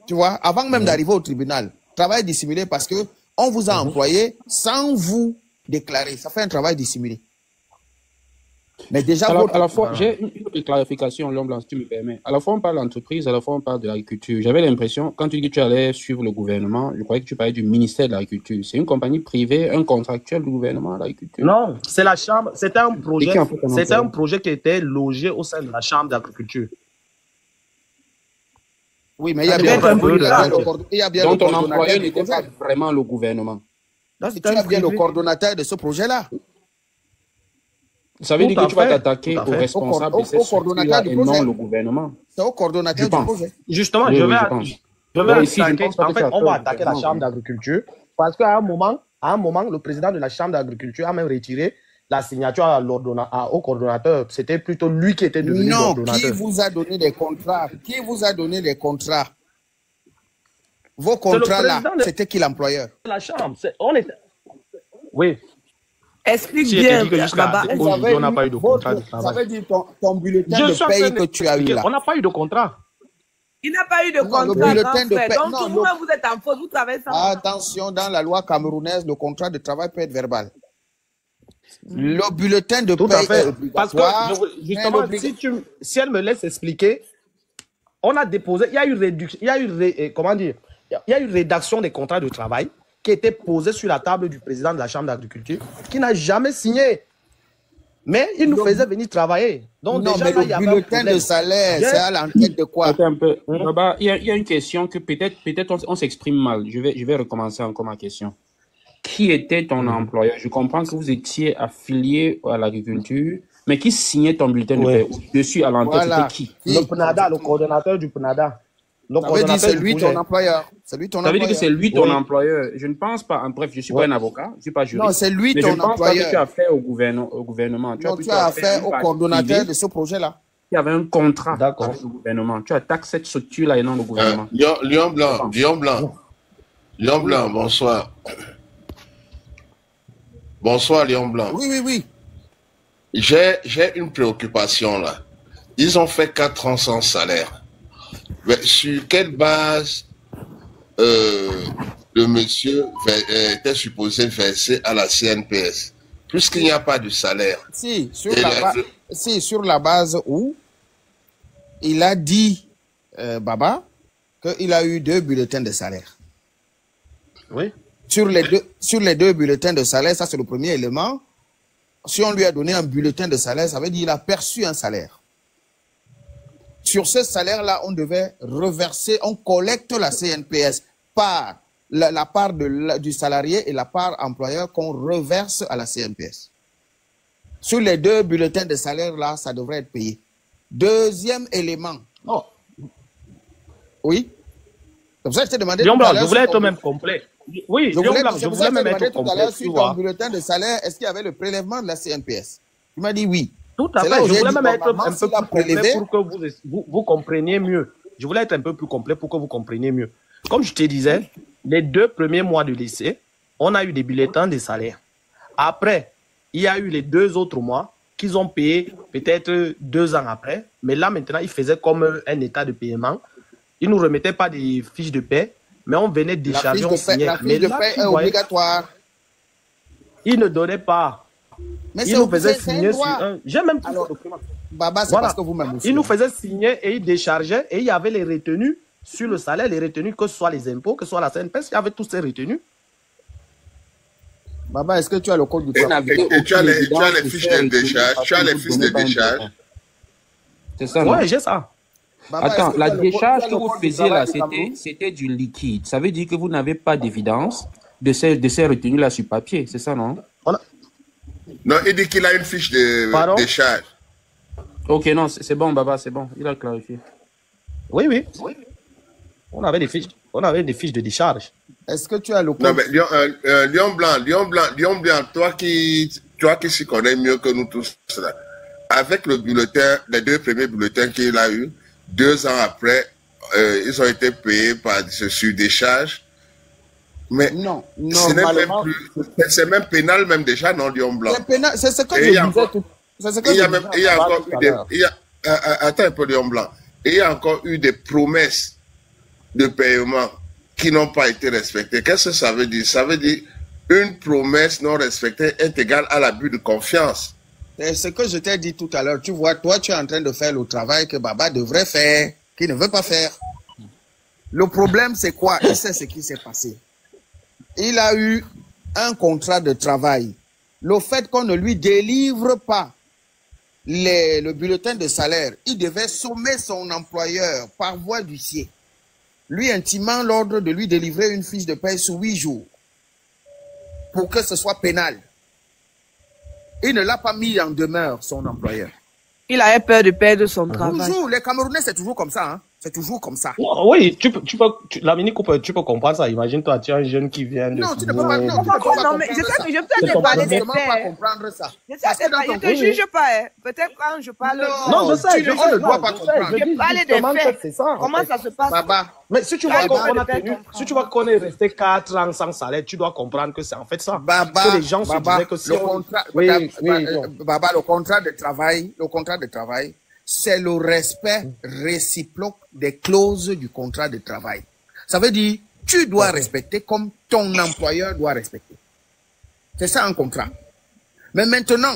Tu vois, avant même d'arriver au tribunal, travail dissimulé parce que on vous a employé sans vous déclarer. Ça fait un travail dissimulé. Mais déjà, à la fois, j'ai une clarification, Lion Blanc, si tu me permets. À la fois, on parle d'entreprise, à la fois, on parle de l'agriculture. J'avais l'impression, quand tu dis que tu allais suivre le gouvernement, je croyais que tu parlais du ministère de l'Agriculture. C'est une compagnie privée, un contractuel du gouvernement de l'agriculture. Non, c'est la chambre. C'était un projet qui était logé au sein de la chambre d'agriculture. Oui, mais il y a bien donc ton employeur n'était pas vraiment le gouvernement. Tu as bien le coordonnateur de ce projet-là. Ça veut dire que tu vas t'attaquer aux responsables de cette structure-là et non le gouvernement. C'est au coordonnateur du projet. Justement, je vais attaquer. En fait, on va attaquer la chambre d'agriculture parce qu'à un moment, le président de la chambre d'agriculture a même retiré la signature au coordonnateur. C'était plutôt lui qui était devenu coordonnateur. Qui vous a donné des contrats? Qui vous a donné des contrats? Vos contrats-là, c'était qui l'employeur? La chambre. Oui. Explique bien, Baba. On n'a pas eu de contrat de travail. Ça veut dire ton bulletin de paye que tu as eu là. On n'a pas eu de contrat. Il n'a pas eu de contrat. Le bulletin de paie. Donc, vous-même, vous êtes en faute, vous travaillez ça. Attention, dans la loi camerounaise, le contrat de travail peut être verbal. Le bulletin de paie est obligatoire. Parce que, justement, si elle me laisse expliquer, on a déposé, il y a eu rédaction des contrats de travail qui était posée sur la table du président de la Chambre d'agriculture, qui n'a jamais signé. Mais il nous faisait venir travailler. Donc, non, déjà, mais le bulletin de salaire, c'est à l'enquête de quoi? Attends un peu. Il y a une question que peut-être on s'exprime mal. Je vais recommencer encore ma question. Qui était ton employeur? Je comprends que vous étiez affilié à l'agriculture, mais qui signait ton bulletin de paie? Dessus, à l'entête, c'était qui? Le PNADA, le coordonnateur du PNADA. Ça veut dire c'est lui ton employeur. Ça veut dire que c'est lui ton employeur. Je ne pense pas, bref, je ne suis pas un avocat, je ne suis pas juriste. Non, c'est lui ton employeur. Je ne pense pas que tu as fait au gouvernement. Tu as affaire au coordonnateur de ce projet-là. Il y avait un contrat avec le gouvernement. Tu attaques cette structure-là et non le gouvernement. Lion Blanc, bonsoir. Bonsoir, Lion Blanc. Oui. J'ai une préoccupation là. Ils ont fait 4 ans sans salaire. Mais sur quelle base le monsieur était supposé verser à la CNPS, puisqu'il n'y a pas de salaire? Sur la base où il a dit, Baba, qu'il a eu 2 bulletins de salaire. Oui. Sur les 2 bulletins de salaire, ça c'est le premier élément. Si on lui a donné un bulletin de salaire, ça veut dire qu'il a perçu un salaire. Sur ce salaire-là, on devait reverser, on collecte la CNPS par la part du salarié et la part employeur qu'on reverse à la CNPS. Sur les 2 bulletins de salaire, là, ça devrait être payé. Deuxième élément. Non. Oui. C'est pour ça que je t'ai demandé. Lion Blanc, je voulais être même complet. Oui, Lion Blanc, je voulais même être tout à l'heure sur ton bulletin de salaire, est-ce qu'il y avait le prélèvement de la CNPS? Tu m'as dit oui. Tout à fait. Je voulais même être un peu plus complet pour que vous compreniez mieux. Je voulais être un peu plus complet pour que vous compreniez mieux. Comme je te disais, les 2 premiers mois de lycée, on a eu des bulletins de salaire. Après, il y a eu les 2 autres mois qu'ils ont payé peut-être 2 ans après. Mais là, maintenant, ils faisaient comme un état de paiement. Ils ne nous remettaient pas des fiches de paie, mais on venait décharger, on signait. La fiche de paie est obligatoire. Ils ne donnaient pas. Mais ils nous faisaient signer sur un... J'ai même tout le document. Baba, c'est parce que vous-même aussi. Ils nous faisaient signer et ils déchargeaient et il y avait les retenues sur le salaire, les retenues, que ce soit les impôts, que ce soit la CNPS, il y avait tous ces retenues. Baba, est-ce que tu as le code du travail? Et tu as les fiches de décharge. Tu as les fiches de décharge. C'est ça, oui, j'ai ça. Baba, attends, la décharge que vous faisiez là, c'était du liquide. Ça veut dire que vous n'avez pas d'évidence de ces retenues-là sur papier, c'est ça, non? Non, il dit qu'il a une fiche de décharge. Ok, non, c'est bon, Baba, c'est bon. Il a clarifié. Oui, oui. On avait des fiches de décharge. Est-ce que tu as le code? Non, mais Lion Blanc, toi qui s'y connais mieux que nous tous, là, avec le bulletin, les 2 premiers bulletins qu'il a eu, 2 ans après, ils ont été payés par sur décharge. Mais non, c'est même pénal, même déjà, non, Lion Blanc. C'est ce que je disais tout. Il y a encore eu attends un peu, Lion Blanc. Il y a encore eu des promesses de paiement qui n'ont pas été respectées. Qu'est-ce que ça veut dire? Ça veut dire une promesse non respectée est égale à l'abus de confiance. C'est ce que je t'ai dit tout à l'heure. Tu vois, toi, tu es en train de faire le travail que Baba devrait faire, qu'il ne veut pas faire. Le problème, c'est quoi? Il sait ce qui s'est passé. Il a eu un contrat de travail. Le fait qu'on ne lui délivre pas le bulletin de salaire, il devait sommer son employeur par voie d'huissier, lui intimant l'ordre de lui délivrer une fiche de paie sous 8 jours pour que ce soit pénal. Il ne l'a pas mis en demeure, son employeur. Il avait peur de perdre son travail. Toujours, les Camerounais, c'est toujours comme ça. Hein? C'est toujours comme ça. Oui, la mini coupe, tu peux comprendre ça. Imagine-toi, tu as un jeune qui vient de... Non, tu ne peux pas. Non, mais je peux te parler des faits. Pas comprendre ça. Je ne te juge pas. Hein. Peut-être quand je parle... Non, je sais. Tu ne dois pas comprendre. Je parlais des faits. Comment ça se passe? Baba. Mais si tu vois qu'on est resté 4 ans sans salaire, tu dois comprendre que c'est en fait ça. Baba, que les gens se disaient que si Baba, le contrat de travail, c'est le respect réciproque des clauses du contrat de travail. Ça veut dire, tu dois respecter comme ton employeur doit respecter. C'est ça un contrat. Mais maintenant,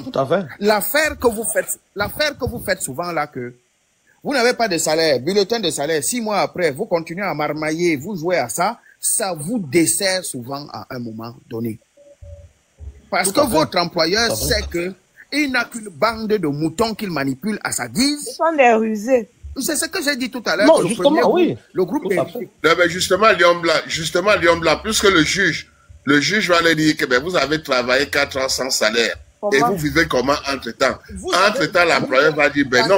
l'affaire que vous faites souvent là, que vous n'avez pas de salaire, bulletin de salaire, 6 mois après, vous continuez à marmailler, vous jouez à ça, ça vous dessert souvent à un moment donné. Parce que votre employeur sait que il n'a qu'une bande de moutons qu'il manipule à sa guise. Ils sont des rusés. C'est ce que j'ai dit tout à l'heure. Non, justement, oui. Le groupe non, mais justement, Lion Blanc, puisque le juge va leur dire que vous avez travaillé 4 ans sans salaire. Comment? Et vous vivez comment entre-temps? Entre-temps, l'employeur va dire, non,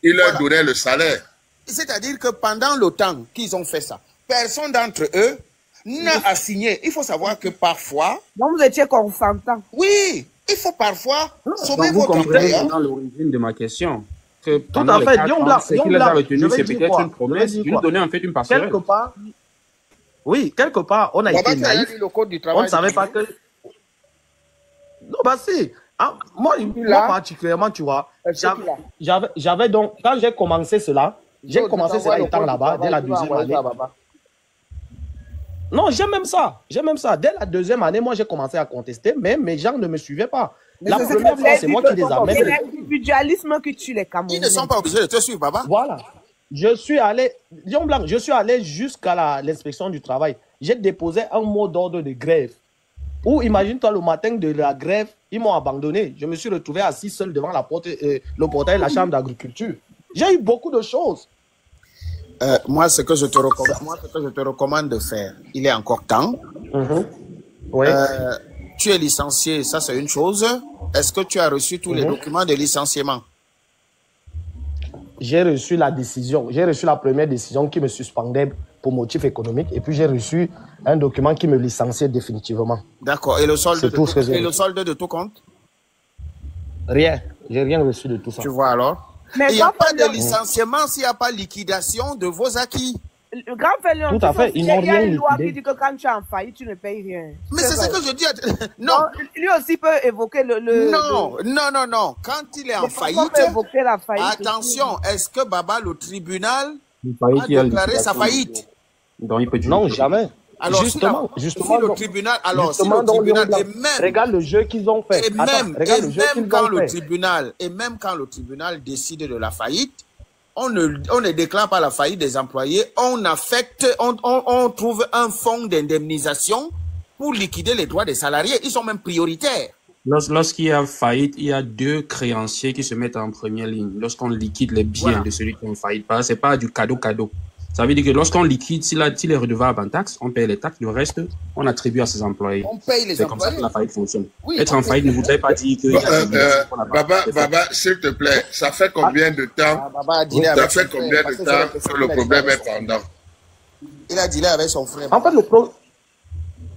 il leur donnait le salaire. C'est-à-dire que pendant le temps qu'ils ont fait ça, personne d'entre eux n'a assigné. Il faut savoir que parfois... Donc vous étiez consentant. Oui, il faut parfois sauver votre employeur. Vous comprenez l'origine de ma question. Que tout à fait, Lion Blanc, ce qu'il a retenu, c'est peut-être une promesse. Il nous donnait en fait une passerelle. Quelque part, oui, quelque part, on a été naïf. On ne savait pas que... Non, bah si. Ah, moi, particulièrement, tu vois, j'avais donc, quand j'ai commencé cela, étant là-bas, dès la 2e année. Non, j'aime même ça. Dès la 2e année, moi, j'ai commencé à contester, mais mes gens ne me suivaient pas. La première fois, c'est moi qui les amène. C'est l'individualisme qui tue les Camerounais. Ils ne sont pas obligés de te suivre, Baba. Voilà. Je suis allé jusqu'à l'inspection du travail. J'ai déposé un mot d'ordre de grève. Ou imagine-toi, le matin de la grève, ils m'ont abandonné. Je me suis retrouvé assis seul devant la porte, le portail de la chambre d'agriculture. J'ai eu beaucoup de choses. Moi, ce que je te recommande de faire, il est encore temps. Oui. Tu es licencié, ça c'est une chose. Est-ce que tu as reçu tous les documents de licenciement? J'ai reçu la décision. J'ai reçu la première décision qui me suspendait pour motif économique. Et puis j'ai reçu un document qui me licenciait définitivement. D'accord. Et le solde de tout compte? Rien. J'ai rien reçu de tout ça. Tu vois alors? Mais il n'y a pas de licenciement s'il n'y a pas liquidation de vos acquis. Le grand Félion, tout à fait. Il y a une loi qui dit que quand tu es en faillite, tu ne payes rien. Mais c'est ce que je dis. Non. Lui aussi peut évoquer Non. Quand il est en faillite, attention, est-ce que Baba, le tribunal, a déclaré sa faillite? Non, jamais. Alors, justement, si le tribunal, et même, regarde le jeu qu'ils ont fait. Et même quand le tribunal décide de la faillite, on ne déclare pas la faillite des employés, on trouve un fonds d'indemnisation pour liquider les droits des salariés. Ils sont même prioritaires. Lorsqu'il y a faillite, il y a deux créanciers qui se mettent en première ligne. Lorsqu'on liquide les biens de celui qui est en faillite, c'est pas du cadeau. Ça veut dire que lorsqu'on liquide, s'il est redevable en taxes, on paye les taxes, le reste, on attribue à ses employés. On paye les employés. C'est comme ça que la faillite fonctionne. Être en faillite ne voudrait pas dire que... Baba, s'il te plaît, ça fait combien de temps que le problème est pendant? Il a dealé avec son frère. En fait,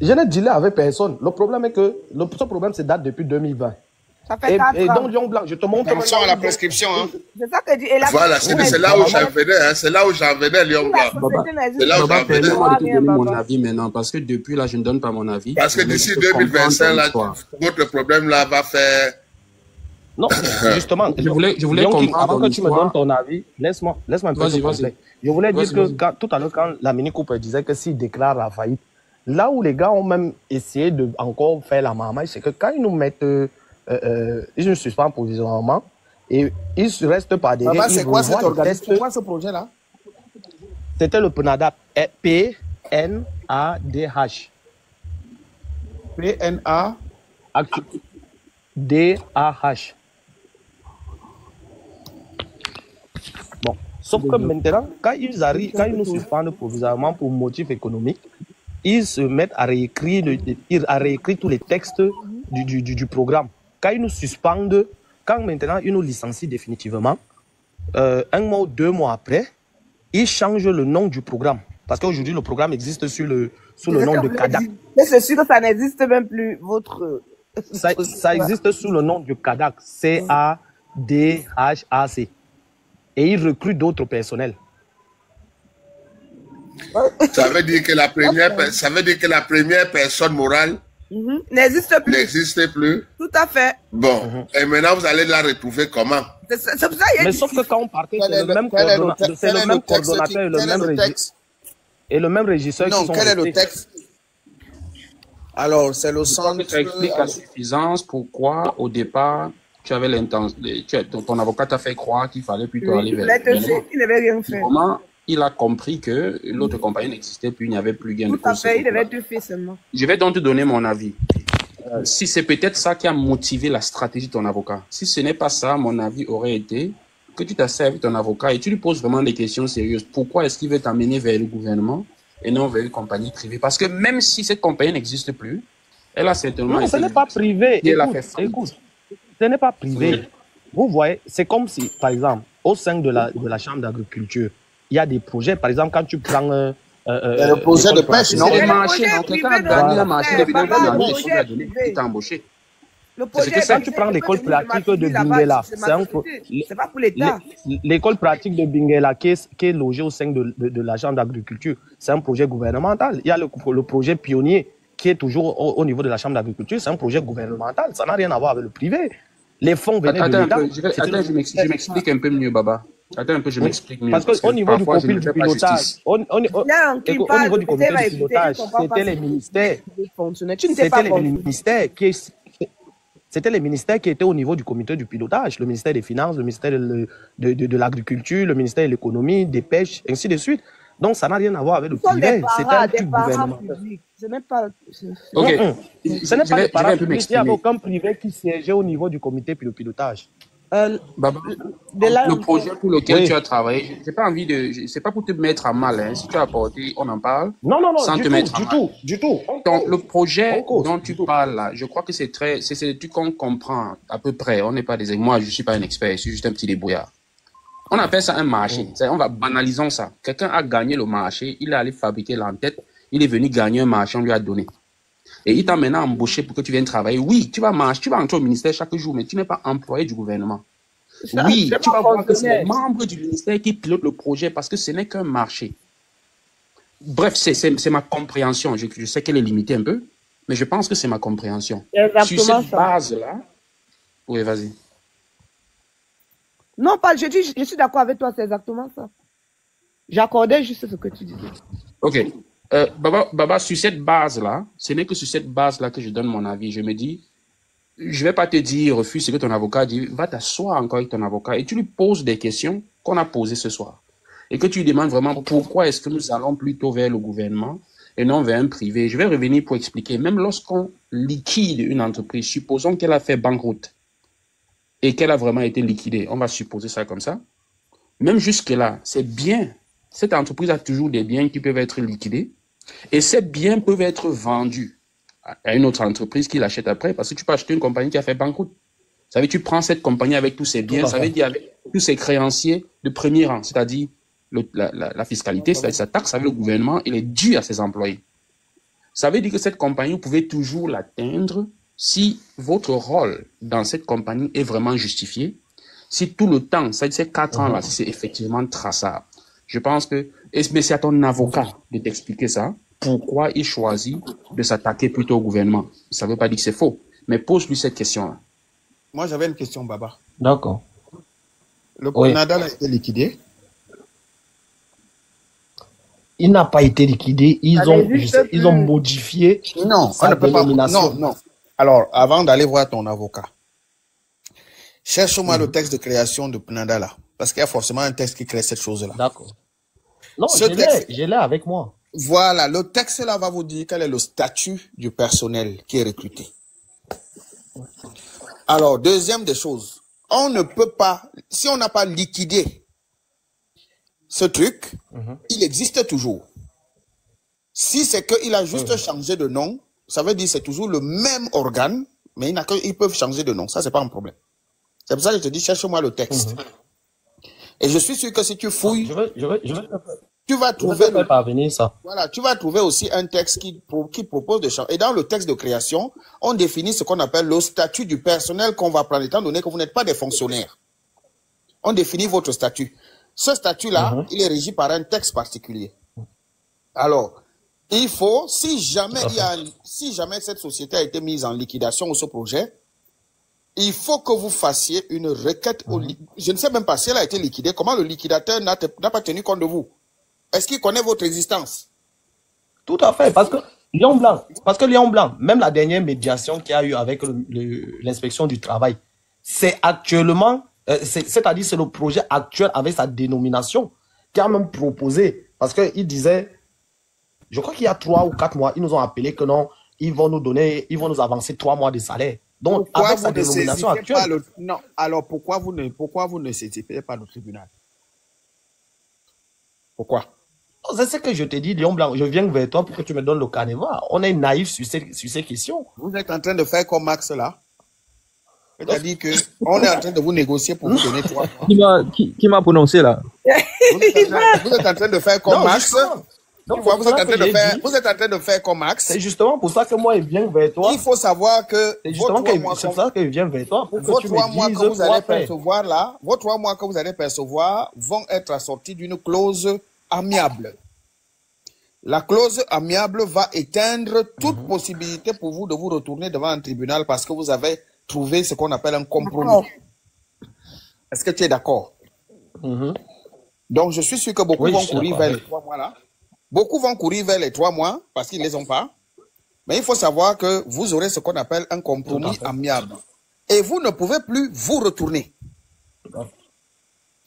je n'ai dealé avec personne. Le problème est que ce problème se date depuis 2020. Ça fait 4 ans. Et donc, Lion Blanc, je te montre... Attention à la prescription. Hein. C'est ça que dit. Voilà, c'est là où j'en venais. C'est là où j'en venais, Lion Blanc. C'est là où j'en venais. Moi, je vais donner mon avis maintenant. Parce que depuis là, je ne donne pas mon avis. Parce que d'ici 2025, là, votre problème là va faire... Non, justement, je voulais comprendre. Avant que tu me donnes ton avis, laisse-moi un peu te compléter. Je voulais dire que tout à l'heure, quand la Mini Cooper disait que s'il déclare la faillite, là où les gars ont même essayé de encore faire la marmaille, c'est que quand ils nous mettent... ils nous suspendent provisoirement et ils restent pas derrière. C'est quoi cette organisation? C'est quoi ce projet-là? C'était le PNADH. P-N-A-D-H. P-N-A-D-A-H. Bon, sauf que maintenant, quand ils nous suspendent provisoirement pour motif économique, ils se mettent à réécrire tous les textes du programme. Quand ils nous suspendent, quand maintenant ils nous licencient définitivement, 1 mois ou 2 mois après, ils changent le nom du programme. Parce qu'aujourd'hui, le programme existe sous le nom de CADAC. C'est sûr que ça n'existe même plus, votre... Ça existe sous le nom du CADAC, C-A-D-H-A-C. Et ils recrutent d'autres personnels. Ça veut dire que la première personne morale n'existe plus. Tout à fait. Bon. Et maintenant, vous allez la retrouver comment? Mais sauf que quand on partait, c'est le même coordonnateur et le même régisseur qui sont... Non, quel est le texte? Alors, c'est le centre... Tu expliques à suffisance pourquoi, au départ, tu avais l'intention... Ton avocat t'a fait croire qu'il fallait plutôt aller vers... Il n'avait rien fait. Il a compris que l'autre compagnie n'existait plus, il n'y avait plus gain de cause. Tout à fait, il devait tout faire seulement. Je vais donc te donner mon avis. Si c'est peut-être ça qui a motivé la stratégie de ton avocat, si ce n'est pas ça, mon avis aurait été que tu t'assères avec ton avocat et tu lui poses vraiment des questions sérieuses. Pourquoi est-ce qu'il veut t'amener vers le gouvernement et non vers une compagnie privée? Parce que même si cette compagnie n'existe plus, elle a certainement... Non, ce n'est pas privé. Écoute, ce n'est pas privé. Vous voyez, c'est comme si, par exemple, au sein de la Chambre d'agriculture, il y a des projets, par exemple, quand tu prends... le projet de pêche, non? C'est des marchés, donc quelqu'un a gagné un marché depuis il t'a embauché. Quand tu prends l'école pratique de Bingela, c'est pas pour l'État. L'école pratique de Bingela qui est logée au sein de la Chambre d'agriculture, c'est un projet gouvernemental. Il y a le projet pionnier qui est toujours au niveau de la Chambre d'agriculture, c'est un projet gouvernemental. Ça n'a rien à voir avec le privé. Les fonds venaient de l'État. Attends, je m'explique un peu mieux, Baba. Attends un peu, je m'explique mieux. Parce qu'au niveau du pilotage, c'était les ministères. C'était les ministères qui étaient au niveau du comité du pilotage. Le ministère des Finances, le ministère de l'Agriculture, le ministère de l'Économie, des Pêches, ainsi de suite. Donc, ça n'a rien à voir avec le privé. C'était un truc gouvernemental. Ce n'est pas... Ok. Ce n'est pas des parents publics. Il n'y avait aucun privé qui siégeait au niveau du comité puis le pilotage. Baba, De là, le projet pour lequel Oui. tu as travaillé, j'ai pas envie de, c'est pas pour te mettre à mal, hein. Si tu as apporté, on en parle, Non, non, non, sans du te tout, mettre à du mal. tout, du tout. Donc, le projet On cause, dont du tu tout. parles là, je crois que c'est des trucs qu'on comprend à peu près. On n'est pas moi, je suis pas un expert, je suis juste un petit débrouillard. On appelle ça un marché. On va banalisons ça. Quelqu'un a gagné le marché, il est allé fabriquer l'entête, il est venu gagner un marché, on lui a donné. Et il t'a maintenant embauché pour que tu viennes travailler. Oui, tu vas marcher, tu vas entrer au ministère chaque jour, mais tu n'es pas employé du gouvernement. ça, Oui, c'est tu pas vas voir que c'est les fonctionnaire. membres du ministère qui pilotent le projet parce que ce n'est qu'un marché. Bref, c'est ma compréhension. Je sais qu'elle est limitée un peu, mais je pense que c'est ma compréhension. C'est Sur exactement cette ça. base-là, oui, vas-y. Non, pas, je dis, je suis d'accord avec toi, c'est exactement ça. J'accordais juste ce que tu disais. Ok. Baba, sur cette base-là, ce n'est que sur cette base-là que je donne mon avis. Je me dis, je vais pas te dire, refuse ce que ton avocat dit, va t'asseoir encore avec ton avocat et tu lui poses des questions qu'on a posées ce soir. Et que tu lui demandes vraiment pourquoi est-ce que nous allons plutôt vers le gouvernement et non vers un privé. Je vais revenir pour expliquer. Même lorsqu'on liquide une entreprise, supposons qu'elle a fait banqueroute et qu'elle a vraiment été liquidée, on va supposer ça comme ça. Même jusque-là, c'est bien. Cette entreprise a toujours des biens qui peuvent être liquidés et ces biens peuvent être vendus à une autre entreprise qui l'achète après parce que tu peux acheter une compagnie qui a fait banqueroute. Ça veut dire tu prends cette compagnie avec tous ses biens, Tout à ça veut fait. dire avec tous ses créanciers de premier rang, c'est-à-dire la fiscalité, c'est-à-dire sa taxe avec le gouvernement, il est dû à ses employés. Ça veut dire que cette compagnie, vous pouvez toujours l'atteindre si votre rôle dans cette compagnie est vraiment justifié, si tout le temps, ça veut dire ces 4 ans-là, si c'est effectivement traçable. Je pense que, mais c'est à ton avocat de t'expliquer ça, pourquoi il choisit de s'attaquer plutôt au gouvernement. Ça ne veut pas dire que c'est faux, mais pose-lui cette question-là. Moi, j'avais une question, Baba. D'accord. Le Oui. Nadal a été liquidé. Il n'a pas été liquidé. Ça n'existe Ils ont plus. modifié Non, on sa ne peut pas. dénomination. Non, non. Alors, avant d'aller voir ton avocat, cherche-moi le texte de création de Pnadala. Parce qu'il y a forcément un texte qui crée cette chose-là. D'accord. Non, Ce texte, je l'ai avec moi. voilà, le texte-là va vous dire quel est le statut du personnel qui est recruté. Alors, deuxième des choses, on ne peut pas, si on n'a pas liquidé ce truc, il existe toujours. Si c'est qu'il a juste changé de nom, ça veut dire que c'est toujours le même organe, mais ils peuvent changer de nom. Ça, c'est pas un problème. C'est pour ça que je te dis, cherche-moi le texte. Et je suis sûr que si tu fouilles, tu vas trouver parvenir ça. Voilà, tu vas trouver aussi un texte qui propose de changer. Et dans le texte de création, on définit ce qu'on appelle le statut du personnel qu'on va prendre, étant donné que vous n'êtes pas des fonctionnaires. On définit votre statut. Ce statut-là, il est régi par un texte particulier. Alors, il faut, si jamais cette société a été mise en liquidation ou ce projet, il faut que vous fassiez une requête au je ne sais même pas si elle a été liquidée, comment le liquidateur n'a pas tenu compte de vous. Est-ce qu'il connaît votre existence? Tout à fait, parce que Lion Blanc, même la dernière médiation qu'il y a eu avec l'inspection du travail, c'est actuellement, c'est-à-dire c'est le projet actuel avec sa dénomination qui a même proposé, parce qu'il disait, je crois qu'il y a 3 ou 4 mois, ils nous ont appelé que non, ils vont nous avancer 3 mois de salaire. Donc, Pourquoi avec sa vous ne dénomination saisissez pas actuelle. non, alors pourquoi vous ne saisissez pas le tribunal? Pourquoi? C'est ce que je te dis, Lion Blanc, je viens vers toi pour que tu me donnes le canevas. On est naïf sur ces questions. Vous êtes en train de faire comme Max là. C'est-à-dire qu'on est en train de vous négocier pour vous donner 3 mois. Qui m'a prononcé là? Vous êtes en train de faire comme Non, Max. justement. Tu vois, vous êtes en train de faire comme Max. C'est justement pour ça que moi, je viens vers toi. Il faut savoir que C'est justement pour ça que je viens vers toi pour que vos tu 3 me mois dises que vous allez quoi faire. percevoir là, vos 3 mois que vous allez percevoir vont être assortis d'une clause amiable. La clause amiable va éteindre toute possibilité pour vous de vous retourner devant un tribunal parce que vous avez trouvé ce qu'on appelle un compromis. Est-ce que tu es d'accord? Donc, je suis sûr que beaucoup vont courir vers les 3 mois là. Beaucoup vont courir vers les 3 mois parce qu'ils ne les ont pas. Mais il faut savoir que vous aurez ce qu'on appelle un compromis amiable. Et vous ne pouvez plus vous retourner.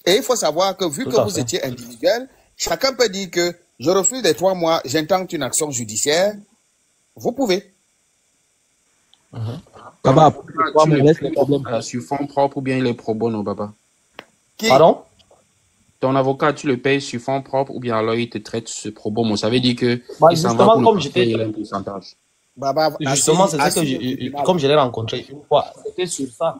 Et il faut savoir que vu que vous étiez individuel, chacun peut dire que je refuse les 3 mois, j'intente une action judiciaire. Vous pouvez. Baba, Pourquoi me laisse les problèmes? sur fonds propres ou bien il est pro bono, Baba? Pardon? Ton avocat, tu le payes sur fonds propres ou bien alors il te traite ce pro bono? Ça veut dire que Bah, il s'en va justement, pour comme le j'étais. il a un pourcentage. Justement, c'est ça que comme je l'ai rencontré une fois, c'était sur ça.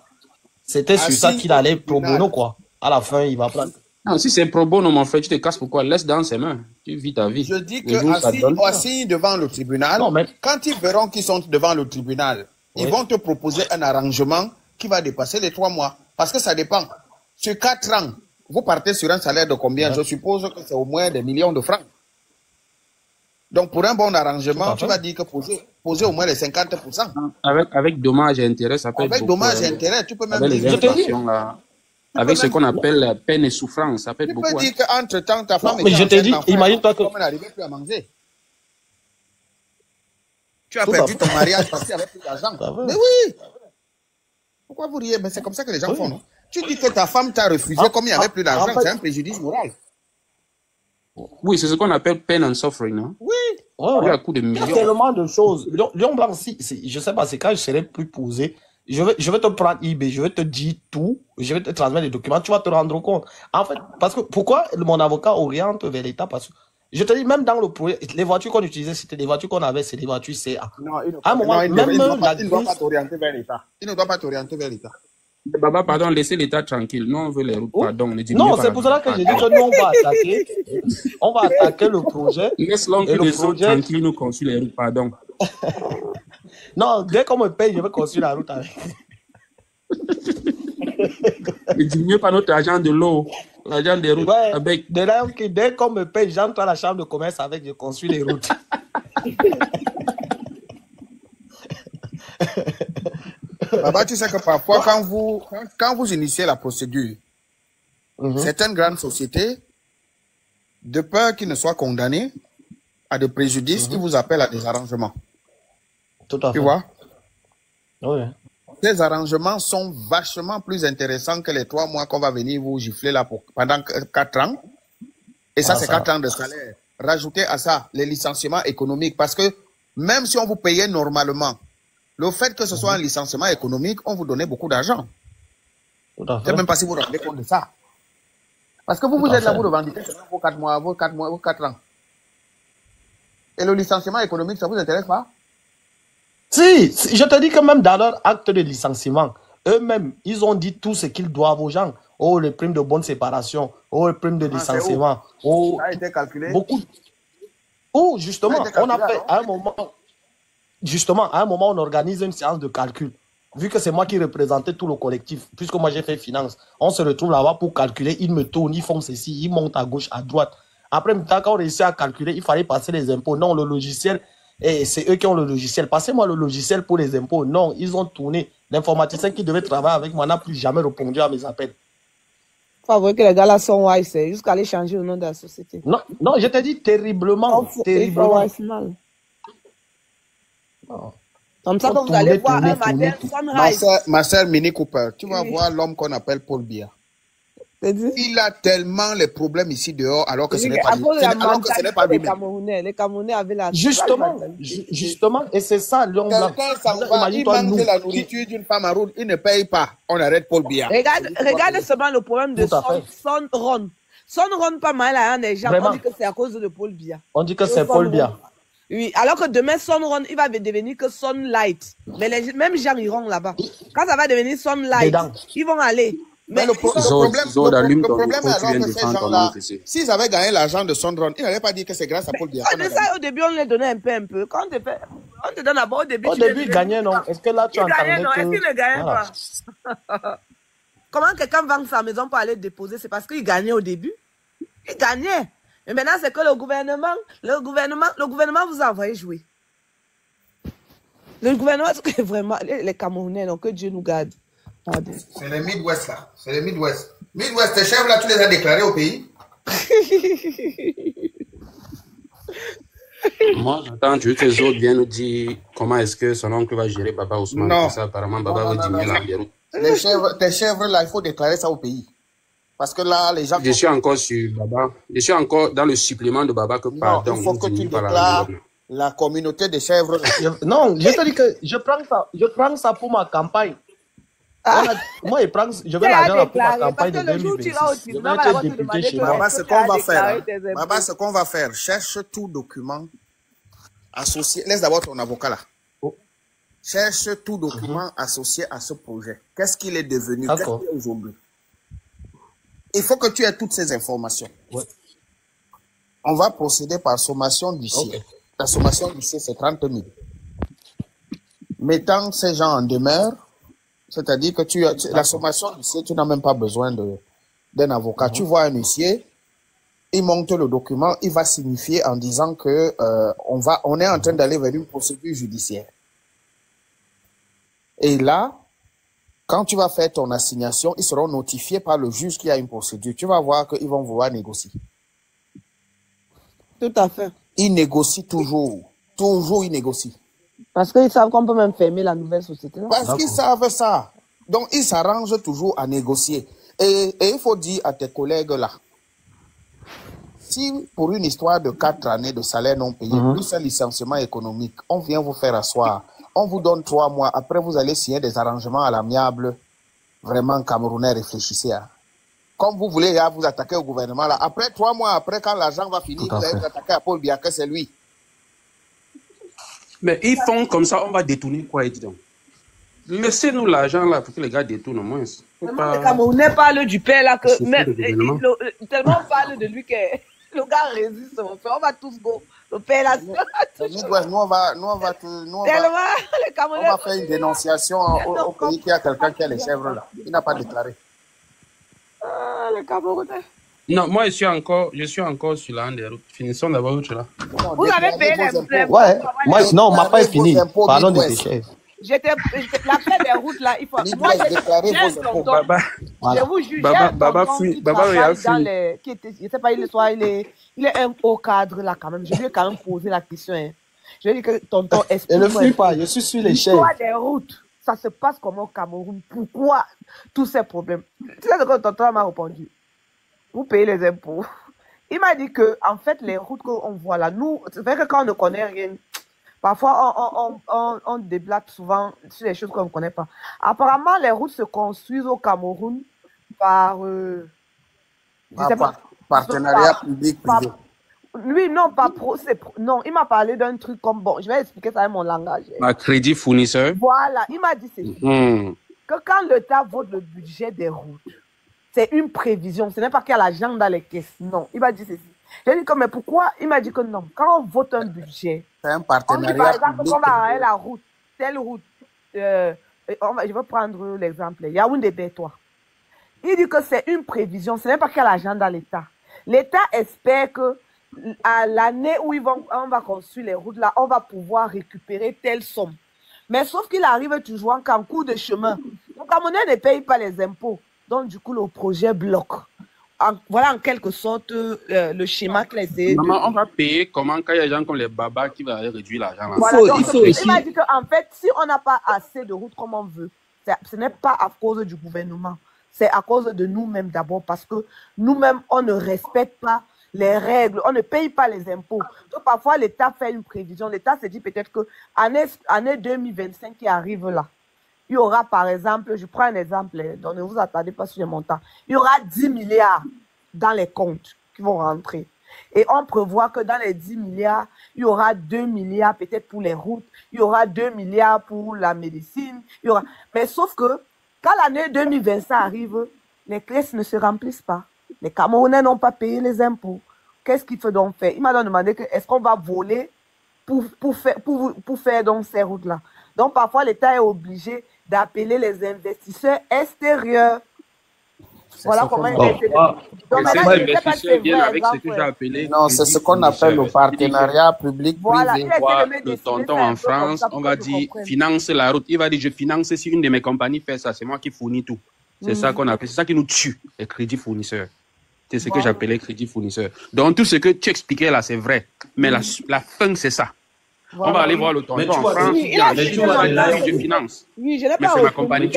C'était sur ça qu'il allait pro bono, quoi. À la fin, il va prendre. Non, si c'est pro bono, mon frère, tu te casses pourquoi? Laisse dans ses mains. Tu vis ta vie. Je dis que assis devant le tribunal, quand ils verront qu'ils sont devant le tribunal, ils vont te proposer un arrangement qui va dépasser les 3 mois. Parce que ça dépend. Sur 4 ans, vous partez sur un salaire de combien? Je suppose que c'est au moins des millions de francs. Donc, pour un bon arrangement, tu vas dire que poser au moins les 50%. Avec dommages et intérêts, ça peut être beaucoup. Avec dommages et intérêts, tu peux même dire. Avec ce qu'on appelle peine et souffrance, ça peut être beaucoup. Tu peux dire qu'entre-temps, ta femme mais je t'ai dit, imagine-toi que... elle n'arrivait plus à manger. Tu as perdu ton mariage parce qu'il n'y avait plus d'argent. Mais oui! Pourquoi vous riez? Mais c'est comme ça que les gens font, non? Tu dis que ta femme t'a refusé comme il n'y avait plus d'argent, c'est un préjudice moral. Oui, c'est ce qu'on appelle pain and suffering, non? Oui. Ouais. À coup de millions. Il y a tellement de choses. Lion Blanc, je sais pas, c'est quand je serai plus posé. Je vais te prendre eBay, je vais te dire tout, je vais te transmettre les documents, tu vas te rendre compte. En fait, parce que pourquoi mon avocat oriente vers l'État? Parce que je te dis, même dans le projet, les voitures qu'on utilisait, c'était des voitures qu'on avait, c'est des voitures CA. Non, il ne doit pas t'orienter vers l'État. Il ne doit pas t'orienter vers l'État. Baba, pardon, laissez l'État tranquille. Nous, on veut les routes, pardon. Non, c'est pour cela que je dis que nous, on va attaquer le projet. Laisse l'oncle les autres tranquille, nous construire les routes, pardon. Non, dès qu'on me paye, je vais construire la route avec. Ne diminue pas notre argent de l'eau, l'argent des routes avec. Dès qu'on me paye, j'entre à la chambre de commerce avec, je construis les routes. Baba, tu sais que parfois, quand vous initiez la procédure, certaines grandes sociétés, de peur qu'ils ne soient condamnés à des préjudices, ils vous appellent à des arrangements. Tout à fait. Tu vois? Oui. Ces arrangements sont vachement plus intéressants que les 3 mois qu'on va venir vous gifler là pendant 4 ans. Et ça, c'est 4 ans de salaire. Rajoutez à ça les licenciements économiques, parce que même si on vous payait normalement, le fait que ce soit un licenciement économique, on vous donnait beaucoup d'argent. Je ne sais même pas si vous vous rendez compte de ça. Parce que vous êtes là, vous revendiquez vos 4 mois, vos 4 ans. Et le licenciement économique, ça ne vous intéresse pas? Si, je te dis que même dans leur acte de licenciement, eux-mêmes, ils ont dit tout ce qu'ils doivent aux gens. Oh, les primes de bonne séparation, oh, les primes de licenciement. Oh, ça a été calculé? Beaucoup. Oh, justement, on a fait à un moment... Justement, à un moment, on organise une séance de calcul. Vu que c'est moi qui représentais tout le collectif, puisque moi j'ai fait finance, on se retrouve là-bas pour calculer, ils me tournent, ils font ceci, ils montent à gauche, à droite. Après, quand on réussit à calculer, il fallait passer les impôts. Non, le logiciel, c'est eux qui ont le logiciel. Passez-moi le logiciel pour les impôts. Non, ils ont tourné. L'informaticien qui devait travailler avec moi n'a plus jamais répondu à mes appels. Il faut avouer que les gars là sont wise, c'est jusqu'à aller changer le nom de la société. Non, non, je t'ai dit terriblement. Terriblement. Comme ça, quand vous allez voir un matin, ma sœur Mini Cooper, tu vas voir l'homme qu'on appelle Paul Biya. Il a tellement les problèmes ici dehors, alors que ce n'est pas lui. Les Camerounais avaient la... Justement, et c'est ça, quelqu'un s'en va, il manque de la nourriture d'une femme à roule, il ne paye pas. On arrête Paul Biya. Regarde seulement le problème de Son Ron. Son Ron, pas mal à un des gens. On dit que c'est à cause de Paul Biya. On dit que c'est Paul Biya. Oui, alors que demain, Son Ron, il va devenir que Sunlight. Mais les mêmes gens iront là-bas. Quand ça va devenir Sunlight, ils vont aller. Mais le problème est alors que ces gens-là, s'ils avaient gagné l'argent de Son Ron, ils n'allaient pas dire que c'est grâce à Paul Biya. Au début, on les donnait un peu. Quand on te donne d'abord au début. Au début, ils gagnaient, non? Est-ce que là, tu entendais que... Est-ce qu'ils ne gagnaient pas? Comment quelqu'un vend sa maison pour aller déposer? C'est parce qu'il gagnait au début. Il gagnait. Mais maintenant, c'est que le gouvernement vous a envoyé jouer. Le gouvernement, c'est que vraiment, les Camerounais, donc que Dieu nous garde. C'est les Midwest là. C'est les Midwest. Midwest, tes chèvres là, tu les as déclarés au pays? Moi, j'attends juste que les autres viennent nous dire comment est-ce que son oncle va gérer Baba Ousmane. Non. Ça, apparemment, Baba veut diminuer la route. Tes chèvres là, il faut déclarer ça au pays. Parce que là, les gens... Je suis encore sur Baba. Je suis encore dans le supplément de Baba que pardon. Il faut que tu déclares La communauté des chèvres. Non, je te dis que je prends ça pour ma campagne. Moi, je vais l'argent pour ma campagne de 2026. Je vais être député chez moi. Baba, ce qu'on va faire, Baba, ce qu'on va faire, cherche tout document associé. Laisse d'abord ton avocat là. Cherche tout document associé à ce projet. Qu'est-ce qu'il est devenu? Qu'est-ce qu'il est aujourd'hui? Il faut que tu aies toutes ces informations. Ouais. On va procéder par sommation d'huissier. La sommation d'huissier, c'est 30 000. Mettant ces gens en demeure, c'est-à-dire que la sommation d'huissier, tu n'as même pas besoin d'un avocat. Tu vois un huissier, il monte le document, il va signifier en disant que on est en train d'aller vers une procédure judiciaire. Et là, quand tu vas faire ton assignation, ils seront notifiés par le juge qu'il y a une procédure. Tu vas voir qu'ils vont vouloir négocier. Tout à fait. Ils négocient toujours. Toujours, ils négocient. Parce qu'ils savent qu'on peut même fermer la nouvelle société. Parce qu'ils savent ça. Donc, ils s'arrangent toujours à négocier. Et il faut dire à tes collègues là, si pour une histoire de 4 années de salaire non payé, plus un licenciement économique, on vient vous faire asseoir, on vous donne 3 mois, après vous allez signer des arrangements à l'amiable, vraiment camerounais, réfléchissez. Hein. Comme vous voulez vous attaquer au gouvernement, là, après 3 mois, après quand l'argent va finir, vous allez vous attaquer à Paul Biya, que c'est lui. Mais ils font comme ça, on va détourner quoi, dis donc. Laissez-nous l'argent là pour que les gars détournent au moins. Les Camerounais parlent du père là, que même, tellement on parle de lui que le gars résiste. On va tous go. Le père là. Nous, on va faire une dénonciation au pays qui a quelqu'un qui a les chèvres là. Il n'a pas déclaré. Les Camerounais. Non, moi je suis encore sur la des routes. Finissons d'abord l'autre là. Vous avez payé les impôts. Ouais, moi non, on m'a pas fini. Parlons de tes chefs. La paix des routes là, il faut. Moi, j'ai un tonton. Je vous jure, j'ai un tonton qui travaille dans les. Je sais pas, il est un haut cadre là quand même. Je lui ai quand même posé la question. Hein. Je lui ai dit que tonton, explique-moi. Ne le fuis pas, je suis sur les chefs. L'histoire des routes, ça se passe comment au Cameroun? Pourquoi tous ces problèmes? Tu sais ce que tonton m'a répondu? Vous payez les impôts. Il m'a dit que, en fait, les routes qu'on voit là, nous, c'est vrai que quand on ne connaît rien, parfois on déblatte souvent sur les choses qu'on ne connaît pas. Apparemment, les routes se construisent au Cameroun par partenariat public-privé. Lui, non, pas pro. Non, il m'a parlé d'un truc comme, bon, je vais expliquer ça avec mon langage. Un crédit fournisseur. Voilà, il m'a dit ceci. Que quand l'État vote le budget des routes, c'est une prévision. Ce n'est pas qu'il y a l'argent dans les caisses. Non, il m'a dit ceci. J'ai dit que, mais pourquoi? Il m'a dit que non. Quand on vote un budget, c'est un partenariat. On dit par exemple qu'on va arrêter la route, telle route. Je vais prendre l'exemple. Yaoundé-Bétois. Il dit que c'est une prévision. Ce n'est pas qu'il y a l'argent dans l'État. L'État espère que à l'année où on va construire les routes là, on va pouvoir récupérer telle somme. Mais sauf qu'il arrive toujours qu'en cours de chemin, le Camerounais ne paye pas les impôts. Donc, du coup, le projet bloque. Voilà en quelque sorte le schéma qu'il a essayé. Maman, on va payer comment quand il y a des gens comme les babas qui vont réduire l'argent. Voilà, il m'a dit qu'en fait, si on n'a pas assez de routes comme on veut, ce n'est pas à cause du gouvernement. C'est à cause de nous-mêmes d'abord, parce que nous-mêmes, on ne respecte pas les règles, on ne paye pas les impôts. Donc, parfois, l'État fait une prévision. L'État se dit peut-être que année 2025 qui arrive là, il y aura, par exemple, je prends un exemple, donc ne vous attendez pas sur les montants, il y aura 10 milliards dans les comptes qui vont rentrer. Et on prévoit que dans les 10 milliards, il y aura 2 milliards peut-être pour les routes, il y aura 2 milliards pour la médecine, il y aura... Mais sauf que, quand l'année 2025 arrive, les caisses ne se remplissent pas. Les Camerounais n'ont pas payé les impôts. Qu'est-ce qu'il faut donc faire? Il m'a donc demandé est-ce qu'on va voler pour faire donc ces routes-là. Donc, parfois, l'État est obligé d'appeler les investisseurs extérieurs. Voilà comment il est. Non, c'est ce qu'on appelle le partenariat public-privé. Voilà, le tonton en France, on va dire finance la route. Il va dire je finance si une de mes compagnies fait ça, c'est moi qui fournis tout. C'est ça qu'on appelle, c'est ça qui nous tue, les crédits fournisseurs. C'est ce que j'appelais crédit fournisseur. Donc tout ce que tu expliquais là, c'est vrai. Mais la fin, c'est ça. Voilà. On va aller voir le tonton en France. Je finance. Oui, je l'ai pas. Mais c'est ma compagnie.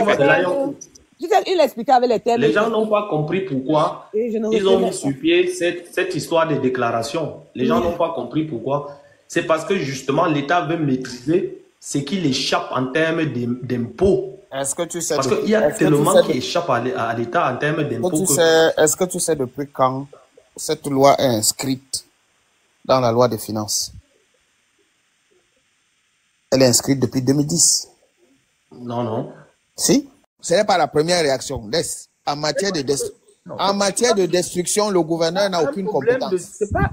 Il expliquait avec les termes. Les gens n'ont pas compris pourquoi ils ont mis sur pied cette histoire de déclaration. Les gens n'ont pas compris pourquoi c'est parce que justement l'État veut maîtriser ce qui échappe en termes d'impôts. Est-ce que tu sais... Parce qu'il y a tellement qui échappe à l'État en termes d'impôts. Est-ce que tu sais depuis quand cette loi est inscrite dans la loi des finances? Elle est inscrite depuis 2010. Non, non. Si? Ce n'est pas la première réaction. En matière de destruction, le gouverneur n'a aucune compétence.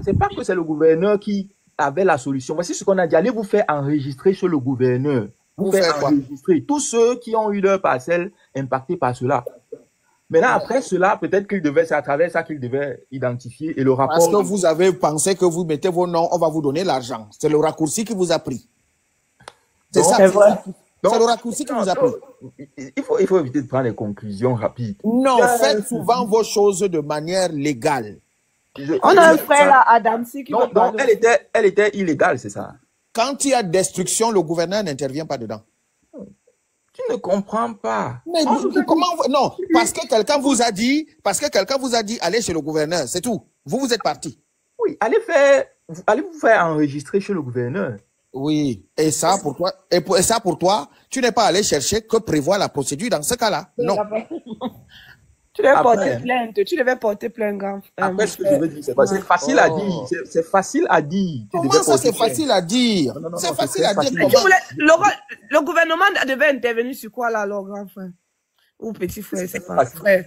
C'est pas que c'est le gouverneur qui avait la solution. Voici ce qu'on a dit. Allez vous faire enregistrer chez le gouverneur. Vous faire enregistrer tous ceux qui ont eu leur parcelle impactée par cela. Maintenant, après cela, peut-être c'est à travers ça qu'il devait identifier et le rapport. Parce que vous avez pensé que vous mettez vos noms, on va vous donner l'argent. C'est le raccourci qui vous a pris. C'est ça. C'est le raccourci qui vous a pris. Il faut éviter de prendre des conclusions rapides. Non, faites souvent vos choses de manière légale. On a un frère là, Adamsi, qui non, elle était illégale, c'est ça. Quand il y a destruction, le gouverneur n'intervient pas dedans. Tu ne comprends pas. Mais comment? Non, parce que quelqu'un vous a dit, allez chez le gouverneur, c'est tout. Vous êtes parti. Oui, allez vous faire enregistrer chez le gouverneur. Oui, et ça pour toi, tu n'es pas allé chercher que prévoit la procédure dans ce cas-là. Non. Tu devais porter plainte. Tu devais porter plainte, grand. Après, ce que je veux dire, c'est facile à dire. C'est facile à dire. Comment ça, c'est facile à dire? C'est facile à dire. Le gouvernement devait intervenir sur quoi, là, alors, grand frère? Ou petit frère, c'est pas frère.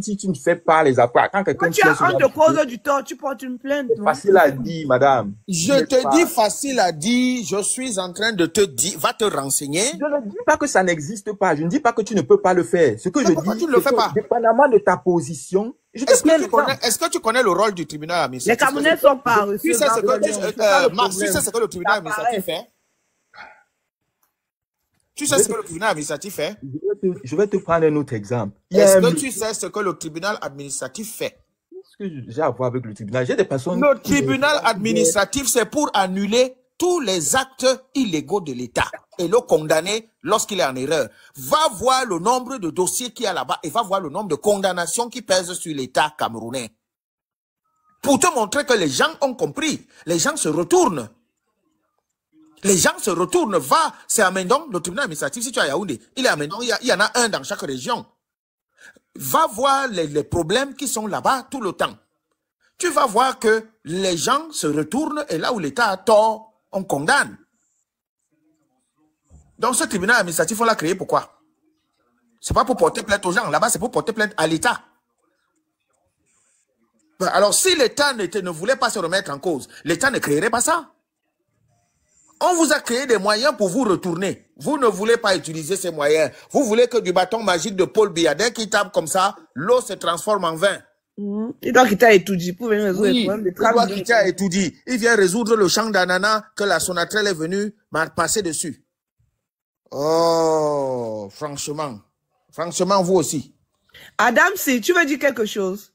Si tu ne fais pas les appareils, quand quelqu'un te cause du tort, tu portes une plainte. C'est facile à dire, madame. Je te dis facile à dire, je suis en train de te dire, va te renseigner. Je ne dis pas que ça n'existe pas, je ne dis pas que tu ne peux pas le faire. Ce que je dis, tu ne le fais pas. Dépendamment de ta position, est-ce que tu connais le rôle du tribunal administratif? Les Camerounais sont pas reçus. Tu sais ce que le tribunal administratif fait? Tu sais ce que le tribunal administratif fait? Je vais te prendre un autre exemple. Est-ce que tu sais ce que le tribunal administratif fait? Ce que j'ai à voir avec le tribunal, j'ai des personnes... Le tribunal administratif, c'est pour annuler tous les actes illégaux de l'État et le condamner lorsqu'il est en erreur. Va voir le nombre de dossiers qu'il y a là-bas et va voir le nombre de condamnations qui pèsent sur l'État camerounais. Pour te montrer que les gens ont compris, les gens se retournent. Les gens se retournent, c'est à Mendong, le tribunal administratif, si tu es à Yaoundé, il est à Mendong, il y en a un dans chaque région. Va voir les problèmes qui sont là-bas tout le temps. Tu vas voir que les gens se retournent et là où l'État a tort, on condamne. Donc ce tribunal administratif, on l'a créé pourquoi? C'est pas pour porter plainte aux gens, là-bas c'est pour porter plainte à l'État. Alors si l'État ne voulait pas se remettre en cause, l'État ne créerait pas ça. On vous a créé des moyens pour vous retourner. Vous ne voulez pas utiliser ces moyens. Vous voulez que du bâton magique de Paul Biya, dès qu'il tape comme ça, l'eau se transforme en vin. Il doit quitter à Etoudi pour venir résoudre les problèmes. Il doit quitter à Etoudi. Il vient résoudre le champ d'ananas que la Sonatrel est venue passer dessus. Oh, franchement. Franchement, vous aussi. Adam, si tu veux dire quelque chose.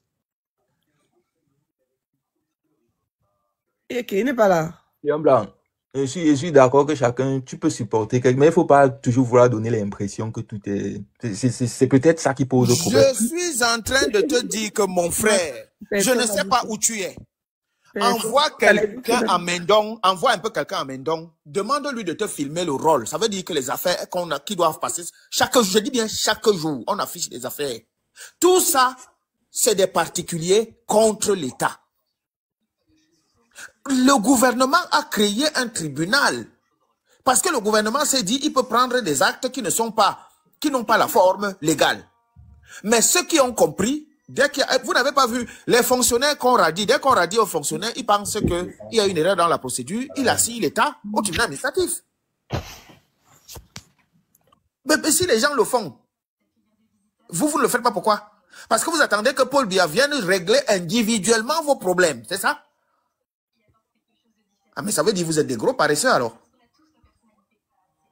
Ok, il n'est pas là. Bien blanc. Je suis d'accord que tu peux supporter quelqu'un, mais il ne faut pas toujours vouloir donner l'impression que tout est... C'est peut-être ça qui pose le problème. Je suis en train de te dire que mon frère, je ne sais pas où tu es. Envoie quelqu'un à Mendong, envoie un peu quelqu'un à Mendong, demande-lui de te filmer le rôle. Ça veut dire que les affaires qui doivent passer, chaque jour, je dis bien chaque jour, on affiche des affaires. Tout ça, c'est des particuliers contre l'État. Le gouvernement a créé un tribunal parce que le gouvernement s'est dit il peut prendre des actes qui n'ont pas la forme légale. Mais ceux qui ont compris, vous n'avez pas vu les fonctionnaires qu'on radie, dès qu'on radie aux fonctionnaires, ils pensent qu'il y a une erreur dans la procédure, il assigne l'État au tribunal administratif. Mais si les gens le font, vous ne le faites pas, pourquoi? Parce que vous attendez que Paul Biya vienne régler individuellement vos problèmes, c'est ça? Ah, mais ça veut dire que vous êtes des gros paresseux alors.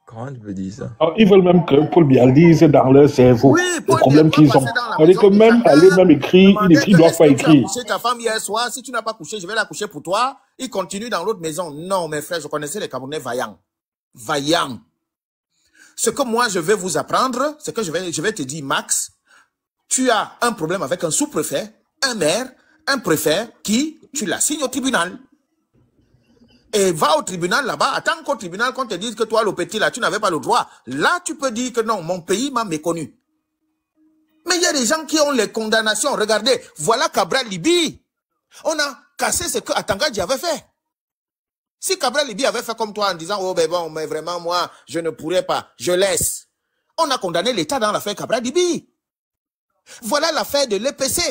Comment tu peux dire ça? Alors, ils veulent même que Paul Biya dise dans leur cerveau les problèmes qu'ils ont. C'est que même aller même écrire, ils doivent pas écrire. Si tu as couché ta femme hier soir, si tu n'as pas couché, je vais la coucher pour toi. Il continue dans l'autre maison. Non, mes frères, je connaissais les Camerounais vaillants. Vaillants. Ce que moi je vais vous apprendre, c'est que je vais te dire, Max, tu as un problème avec un sous-préfet, un maire, un préfet qui, tu l'assignes au tribunal. Et va au tribunal là-bas, attends qu'au tribunal qu'on te dise que toi, le petit là, tu n'avais pas le droit. Là, tu peux dire que non, mon pays m'a méconnu. Mais il y a des gens qui ont les condamnations. Regardez, voilà Cabral Libi. On a cassé ce que Atangadji avait fait. Si Cabral Libi avait fait comme toi en disant, oh ben bon, mais vraiment moi, je ne pourrais pas, je laisse. On a condamné l'État dans l'affaire Cabral Libi. Voilà l'affaire de l'EPC.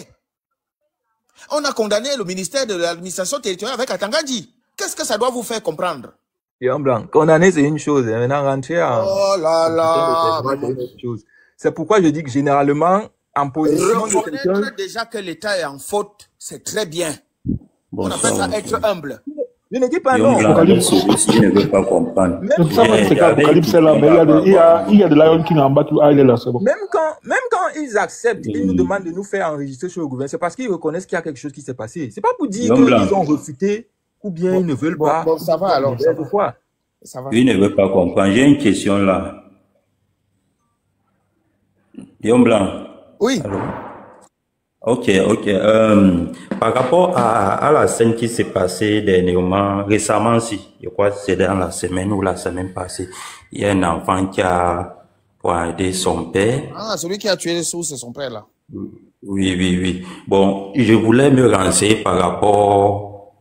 On a condamné le ministère de l'administration territoriale avec Atangadji. Qu'est-ce que ça doit vous faire comprendre? Et en blanc, condamner c'est une chose, et maintenant rentrer en... Oh là là. C'est pourquoi je dis que généralement, en position de quelqu'un... Reconnaître déjà que l'État est en faute, c'est très bien. Bon, on appelle ça être humble. Je ne dis pas non. Celui-ci ne veut pas comprendre. Apocalypse est là, mais il y a de Lion King en bas, il est là, c'est bon. Même quand ils acceptent, ils nous demandent de nous faire enregistrer sur le gouvernement, c'est parce qu'ils reconnaissent qu'il y a quelque chose qui s'est passé. C'est pas pour dire qu'ils ont refuté ou bien ils ne veulent pas. Bon, ça va alors. Ça va. Ils ne veulent pas comprendre. J'ai une question là. Guillaume Blanc. Oui. Allô? Ok. Par rapport à la scène qui s'est passée dernièrement, récemment, je crois que c'est dans la semaine ou la semaine passée, il y a un enfant qui a poignardé son père. Ah, celui qui a tué les sous, c'est son père là. Oui. Bon, je voulais me renseigner par rapport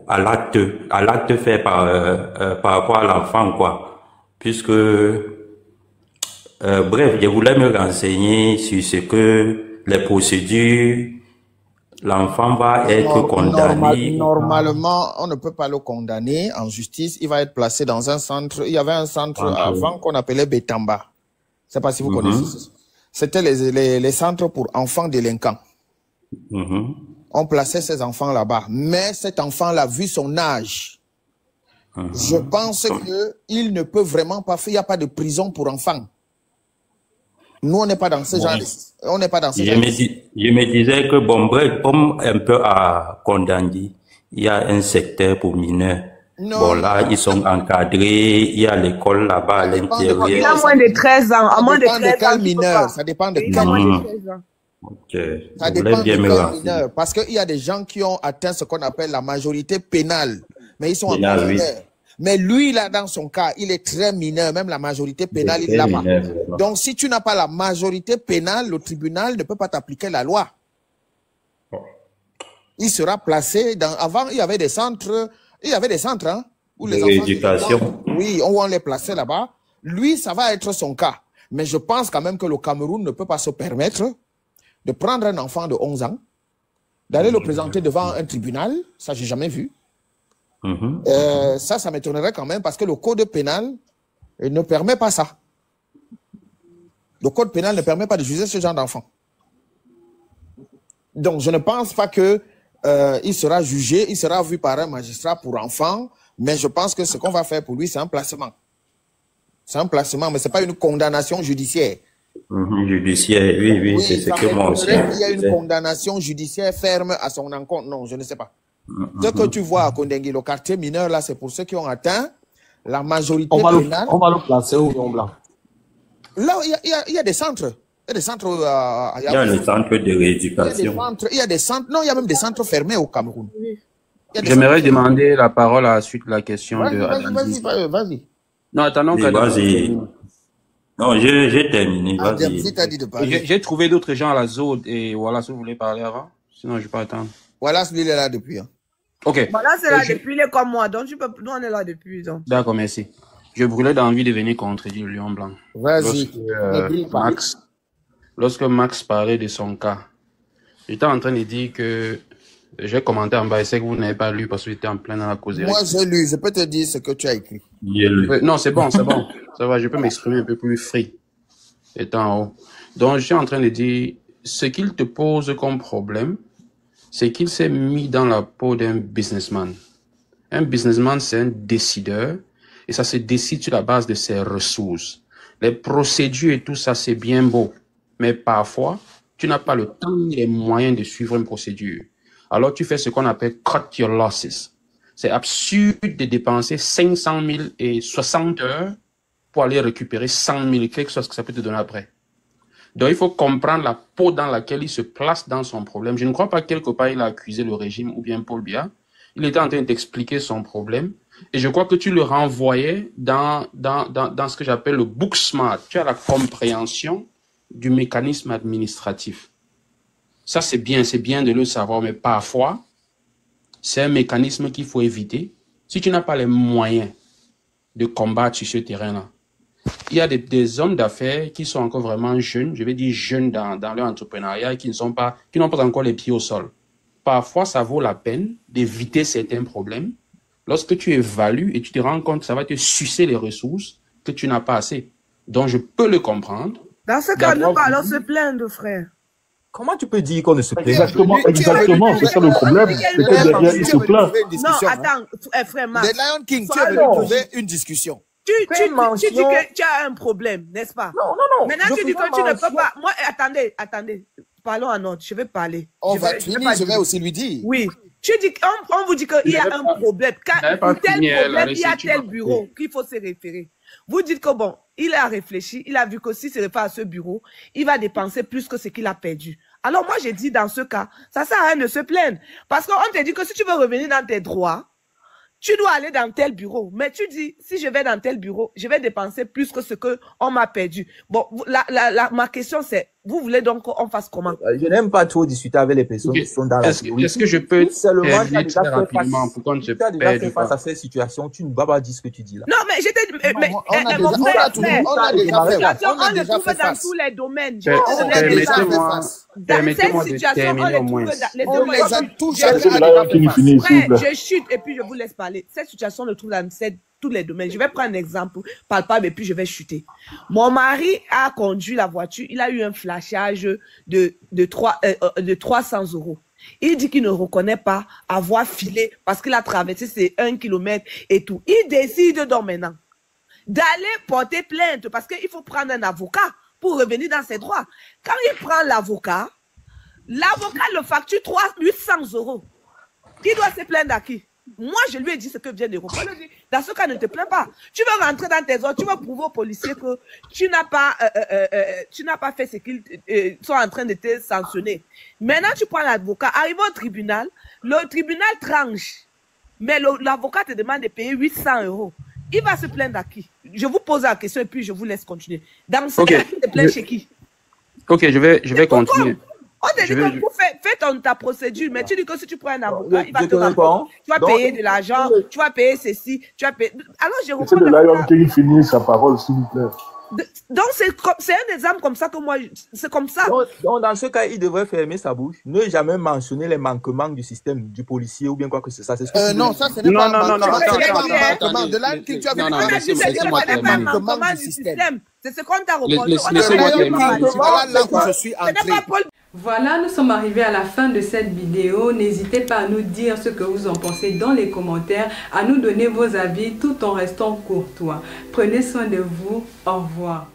à l'acte fait par rapport à l'enfant, quoi. Puisque, bref, je voulais me renseigner sur ce que les procédures, l'enfant va être condamné. Normalement, on ne peut pas le condamner en justice. Il va être placé dans un centre. Il y avait un centre avant qu'on appelait Betamba. Je ne sais pas si vous connaissez. C'était les centres pour enfants délinquants. On plaçait ces enfants là-bas. Mais cet enfant-là, vu son âge, je pense qu'il ne peut vraiment pas faire. Il n'y a pas de prison pour enfants. Nous, on n'est pas dans ce genre. On n'est pas dans ce genre. Je me disais que, bon, bref, comme un peu à Kondandi, il y a un secteur pour mineurs. Non. Bon, là, ils sont encadrés, il y a l'école là-bas à l'intérieur. Il a moins de 13 ans. À moins de 13 ans. Quel mineur? Ça dépend de quel mineur. Ok. Ça dépend de quel mineur. Parce qu'il y a des gens qui ont atteint ce qu'on appelle la majorité pénale. Mais ils sont en mineur. Mais lui, là, dans son cas, il est très mineur. Même la majorité pénale, il l'a pas. Donc, si tu n'as pas la majorité pénale, le tribunal ne peut pas t'appliquer la loi. Il sera placé dans... Avant, il y avait des centres... hein, où les enfants... Oui, où on les plaçait là-bas. Lui, ça va être son cas. Mais je pense quand même que le Cameroun ne peut pas se permettre de prendre un enfant de 11 ans, d'aller le présenter devant un tribunal. Ça, j'ai jamais vu. Ça m'étonnerait quand même parce que le code pénal ne permet pas ça. Le code pénal ne permet pas de juger ce genre d'enfant. Donc, je ne pense pas que il sera jugé, il sera vu par un magistrat pour enfant, mais je pense que ce qu'on va faire pour lui, c'est un placement. C'est un placement, mais ce n'est pas une condamnation judiciaire. Judiciaire, oui, c'est ce que moi aussi. Il y a une condamnation judiciaire ferme à son encontre. Non, je ne sais pas. Ce que tu vois à Kondengui, le quartier mineur, là, c'est pour ceux qui ont atteint la majorité pénale. On va le placer au Lion Blanc. Là, il y a des centres. Il y a des centres. Il y a le centre de rééducation. Il y a des centres. Non, il y a même des centres fermés au Cameroun. J'aimerais demander la parole à la suite de la question de... Vas-y. Non, attendons que... Vas-y. Non, j'ai terminé. Vas-y. J'ai trouvé d'autres gens à la zone et voilà, si vous voulez parler avant. Sinon, je ne vais pas attendre. Voilà, celui là est là depuis. Ok. Voilà, c'est là depuis, il est comme moi. Donc, nous, on est là depuis. D'accord, merci. Je brûlais d'envie de venir contredire le Lion Blanc. Vas-y. Lorsque Max parlait de son cas, j'étais en train de dire que j'ai commenté en bas et c'est que vous n'avez pas lu parce que j'étais en plein dans la causerie. Moi, j'ai lu. Je peux te dire ce que tu as écrit. Non, c'est bon. Ça va, je peux m'exprimer un peu plus free. Étant en haut. Donc, je suis en train de dire, ce qu'il te pose comme problème, c'est qu'il s'est mis dans la peau d'un businessman. Un businessman, c'est un décideur et ça se décide sur la base de ses ressources. Les procédures et tout ça, c'est bien beau. Mais parfois, tu n'as pas le temps ni les moyens de suivre une procédure. Alors, tu fais ce qu'on appelle cut your losses. C'est absurde de dépenser 500 000 et 60 heures pour aller récupérer 100 000, quelque chose que ça peut te donner après. Donc, il faut comprendre la peau dans laquelle il se place dans son problème. Je ne crois pas quelque part il a accusé le régime ou bien Paul Biya. Il était en train d'expliquer son problème. Et je crois que tu le renvoyais dans ce que j'appelle le book smart. Tu as la compréhension du mécanisme administratif. Ça, c'est bien de le savoir, mais parfois, c'est un mécanisme qu'il faut éviter. Si tu n'as pas les moyens de combattre sur ce terrain-là, il y a des hommes d'affaires qui sont encore vraiment jeunes, je vais dire jeunes dans leur entrepreneuriat, qui n'ont pas encore les pieds au sol. Parfois, ça vaut la peine d'éviter certains problèmes. Lorsque tu évalues et tu te rends compte que ça va te sucer les ressources que tu n'as pas assez. Donc, je peux le comprendre. Dans ce cas, nous parlons se plaindre, frère. Comment tu peux dire qu'on ne se plaint? Exactement, c'est ça le problème. C'est que derrière, il se plaint. Non, attends, frère Marc. The Lion King, tu es venu trouver une discussion. Tu dis que tu as un problème, n'est-ce pas? Non. Maintenant, tu dis que tu ne peux pas. Moi, attendez. Parlons en ordre, je vais parler. Je vais aussi lui dire. Oui. Tu dis, on vous dit qu'il y a un problème. Pour tel problème, il y a tel bureau qu'il faut se référer. Vous dites que bon, il a réfléchi, il a vu que si se réfère à ce bureau, il va dépenser plus que ce qu'il a perdu. Alors moi, j'ai dit dans ce cas, ça sert à rien de se plaindre. Parce qu'on te dit que si tu veux revenir dans tes droits, tu dois aller dans tel bureau. Mais tu dis, si je vais dans tel bureau, je vais dépenser plus que ce qu'on m'a perdu. Bon, ma question c'est, vous voulez donc qu'on fasse comment? Je n'aime pas trop discuter avec les personnes qui sont dans la théorie. Est-ce que je peux seulement très rapidement pour qu'on ne se perde pas face à cette situation, tu ne vas pas dire ce que tu dis là. Non, mais j'étais... On a déjà fait. On le trouve dans tous les domaines. Permettez-moi de terminer au moins. On les a tous je chute et puis je vous laisse parler. Cette situation le trouve dans tous les domaines. Je vais prendre un exemple palpable et puis je vais chuter. Mon mari a conduit la voiture. Il a eu un flashage de 300 €. Il dit qu'il ne reconnaît pas avoir filé parce qu'il a traversé ces 1 kilomètre et tout. Il décide donc maintenant d'aller porter plainte parce qu'il faut prendre un avocat pour revenir dans ses droits. Quand il prend l'avocat le facture 800 €. Qui doit se plaindre à qui? Moi, je lui ai dit ce que vient de reprendre. Dans ce cas, ne te plains pas. Tu veux rentrer dans tes ordres, tu vas prouver aux policiers que tu n'as pas fait ce qu'ils sont en train de te sanctionner. Maintenant, tu prends l'avocat, arrive au tribunal, le tribunal tranche. Mais l'avocat te demande de payer 800 €. Il va se plaindre à qui? Je vous pose la question et puis je vous laisse continuer. Dans ce cas, tu te plains chez qui? Ok, je vais continuer. On te dit que fais ta procédure, mais tu dis que si tu prends un avocat, il va te répondre. Tu vas payer de l'argent, tu vas payer ceci, tu vas payer... Alors, je reprends... C'est de Lion King finit sa parole, s'il vous plaît. Donc, c'est un exemple comme ça que moi, c'est comme ça. Donc, dans ce cas, il devrait fermer sa bouche, ne jamais mentionner les manquements du système, du policier ou bien quoi que ce soit. Non, ça, ce n'est pas un manquement. De Lion King, tu as vu le manquement du système. C'est ce qu'on t'a reproché. Voilà là où je suis entré. Voilà, nous sommes arrivés à la fin de cette vidéo. N'hésitez pas à nous dire ce que vous en pensez dans les commentaires, à nous donner vos avis tout en restant courtois. Prenez soin de vous. Au revoir.